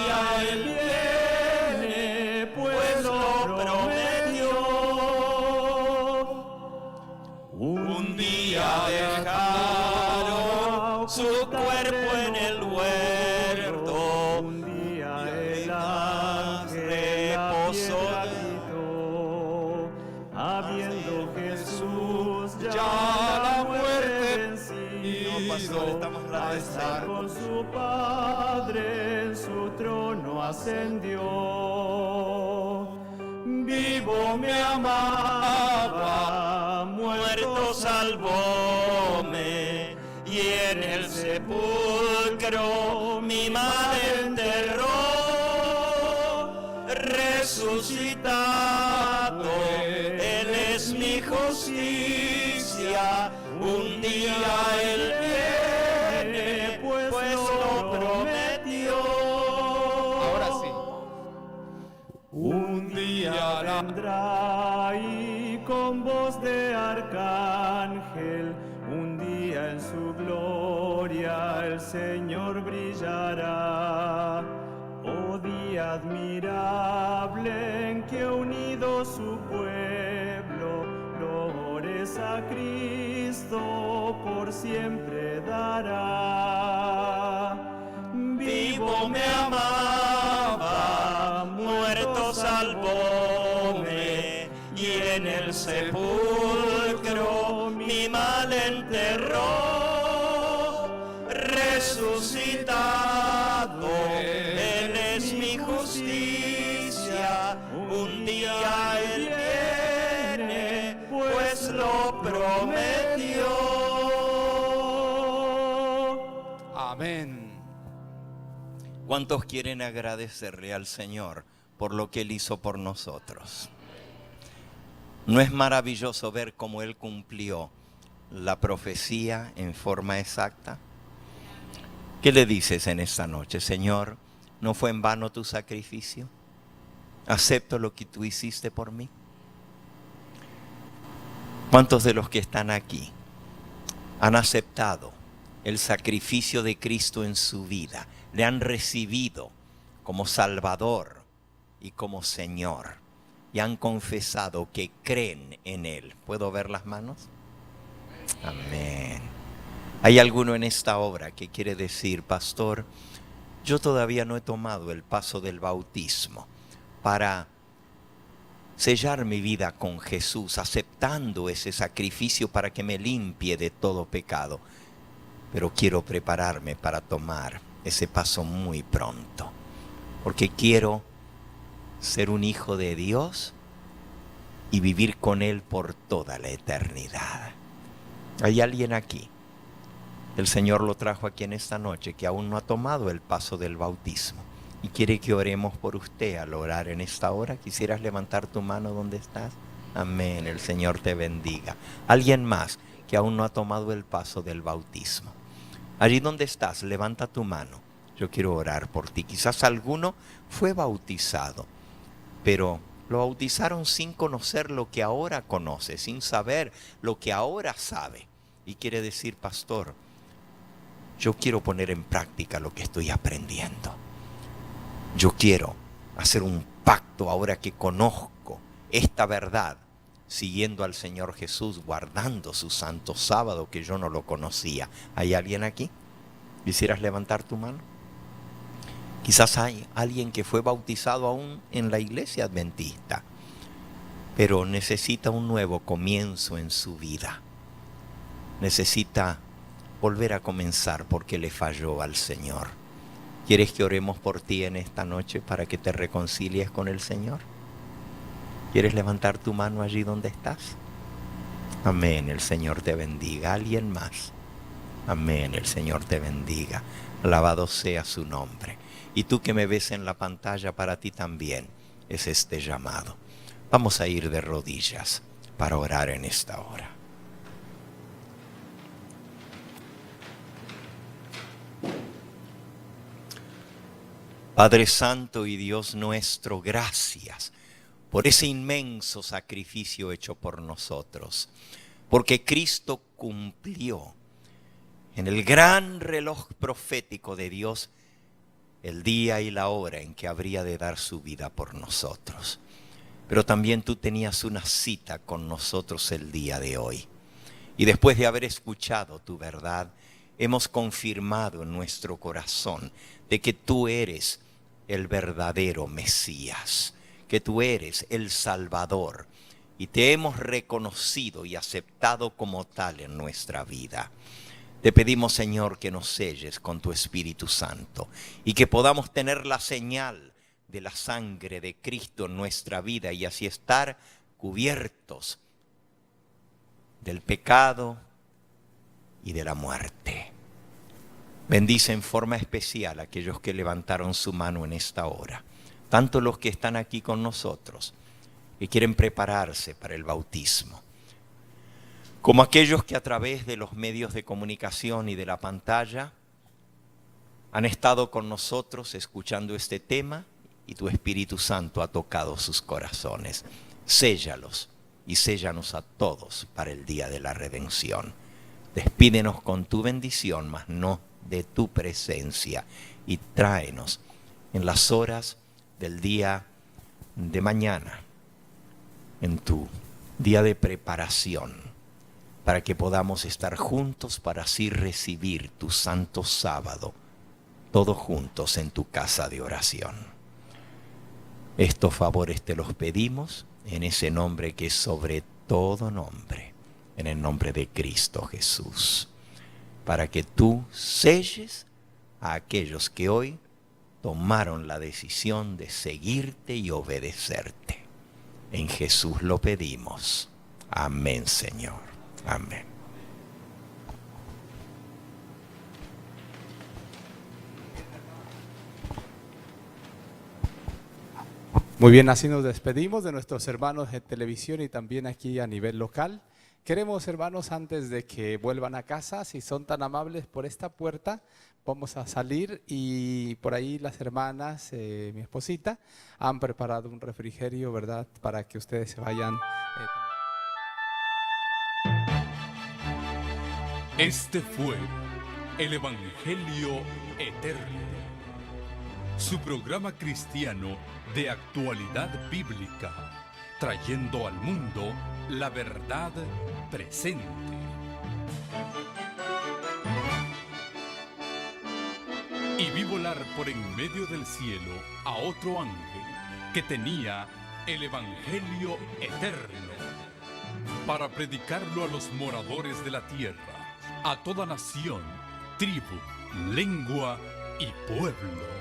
Él viene, pues lo prometió. Un día dejaron su cuerpo en el huerto, un día el ángel reposó, habiendo Jesús ya la muerte vencido, a estar con su Padre en su trono ascendió. Vivo me amaba, muerto salvóme, y en el sepulcro mi mal enterró. Resucitado, Él es mi justicia, un día Él viene, pues lo prometió. Ahora sí. Un día vendrá y con voz de arcángel, un día en su gloria el Señor brillará. Oh día admirable en que unido su pueblo, loores a Cristo por siempre dará. Vivo me amaba, muerto salvóme, y en el sepulcro mi mal enterró. Resucitado, Él es mi justicia, algún día Él viene, pues lo prometió. Amén. ¿Cuántos quieren agradecerle al Señor por lo que Él hizo por nosotros? ¿No es maravilloso ver cómo Él cumplió la profecía en forma exacta? ¿Qué le dices en esta noche? Señor, ¿no fue en vano tu sacrificio? ¿Acepto lo que tú hiciste por mí? ¿Cuántos de los que están aquí han aceptado el sacrificio de Cristo en su vida? Le han recibido como Salvador y como Señor. Y han confesado que creen en Él. ¿Puedo ver las manos? Amén. ¿Hay alguno en esta hora que quiere decir, pastor, yo todavía no he tomado el paso del bautismo para sellar mi vida con Jesús, aceptando ese sacrificio para que me limpie de todo pecado? Pero quiero prepararme para tomar ese paso muy pronto, porque quiero ser un hijo de Dios y vivir con Él por toda la eternidad. ¿Hay alguien aquí? El Señor lo trajo aquí en esta noche que aún no ha tomado el paso del bautismo y quiere que oremos por usted. Al orar en esta hora, ¿quisieras levantar tu mano donde estás? Amén, el Señor te bendiga. ¿Alguien más que aún no ha tomado el paso del bautismo? Allí donde estás, levanta tu mano. Yo quiero orar por ti. Quizás alguno fue bautizado, pero lo bautizaron sin conocer lo que ahora conoce, sin saber lo que ahora sabe. Y quiere decir, pastor, yo quiero poner en práctica lo que estoy aprendiendo. Yo quiero hacer un pacto ahora que conozco esta verdad, siguiendo al Señor Jesús, guardando su santo sábado que yo no lo conocía. ¿Hay alguien aquí? ¿Quisieras levantar tu mano? Quizás hay alguien que fue bautizado aún en la iglesia adventista, pero necesita un nuevo comienzo en su vida. Necesita volver a comenzar porque le falló al Señor. ¿Quieres que oremos por ti en esta noche para que te reconcilies con el Señor? ¿Quieres levantar tu mano allí donde estás? Amén, el Señor te bendiga. ¿Alguien más? Amén, el Señor te bendiga. Alabado sea su nombre. Y tú que me ves en la pantalla, para ti también es este llamado. Vamos a ir de rodillas para orar en esta hora. Padre Santo y Dios nuestro, gracias por ese inmenso sacrificio hecho por nosotros, porque Cristo cumplió en el gran reloj profético de Dios el día y la hora en que habría de dar su vida por nosotros. Pero también tú tenías una cita con nosotros el día de hoy. Y después de haber escuchado tu verdad, hemos confirmado en nuestro corazón de que tú eres el verdadero Mesías, que tú eres el Salvador, y te hemos reconocido y aceptado como tal en nuestra vida. Te pedimos, Señor, que nos selles con tu Espíritu Santo y que podamos tener la señal de la sangre de Cristo en nuestra vida y así estar cubiertos del pecado y de la muerte. Bendice en forma especial a aquellos que levantaron su mano en esta hora, tanto los que están aquí con nosotros, que quieren prepararse para el bautismo, como aquellos que a través de los medios de comunicación y de la pantalla han estado con nosotros escuchando este tema y tu Espíritu Santo ha tocado sus corazones. Séllalos y séllanos a todos para el día de la redención. Despídenos con tu bendición, mas no de tu presencia, y tráenos en las horas del día de mañana, en tu día de preparación, para que podamos estar juntos para así recibir tu santo sábado, todos juntos en tu casa de oración. Estos favores te los pedimos en ese nombre que es sobre todo nombre, en el nombre de Cristo Jesús, para que tú selles a aquellos que hoy tomaron la decisión de seguirte y obedecerte. En Jesús lo pedimos. Amén, Señor. Amén. Muy bien, así nos despedimos de nuestros hermanos en televisión y también aquí a nivel local. Queremos, hermanos, antes de que vuelvan a casa, si son tan amables, por esta puerta vamos a salir y por ahí las hermanas, mi esposita, han preparado un refrigerio, ¿verdad?, para que ustedes se vayan. Este fue el Evangelio Eterno, su programa cristiano de actualidad bíblica, trayendo al mundo la verdad presente. Y vi volar por en medio del cielo a otro ángel que tenía el Evangelio Eterno, para predicarlo a los moradores de la tierra, a toda nación, tribu, lengua y pueblo.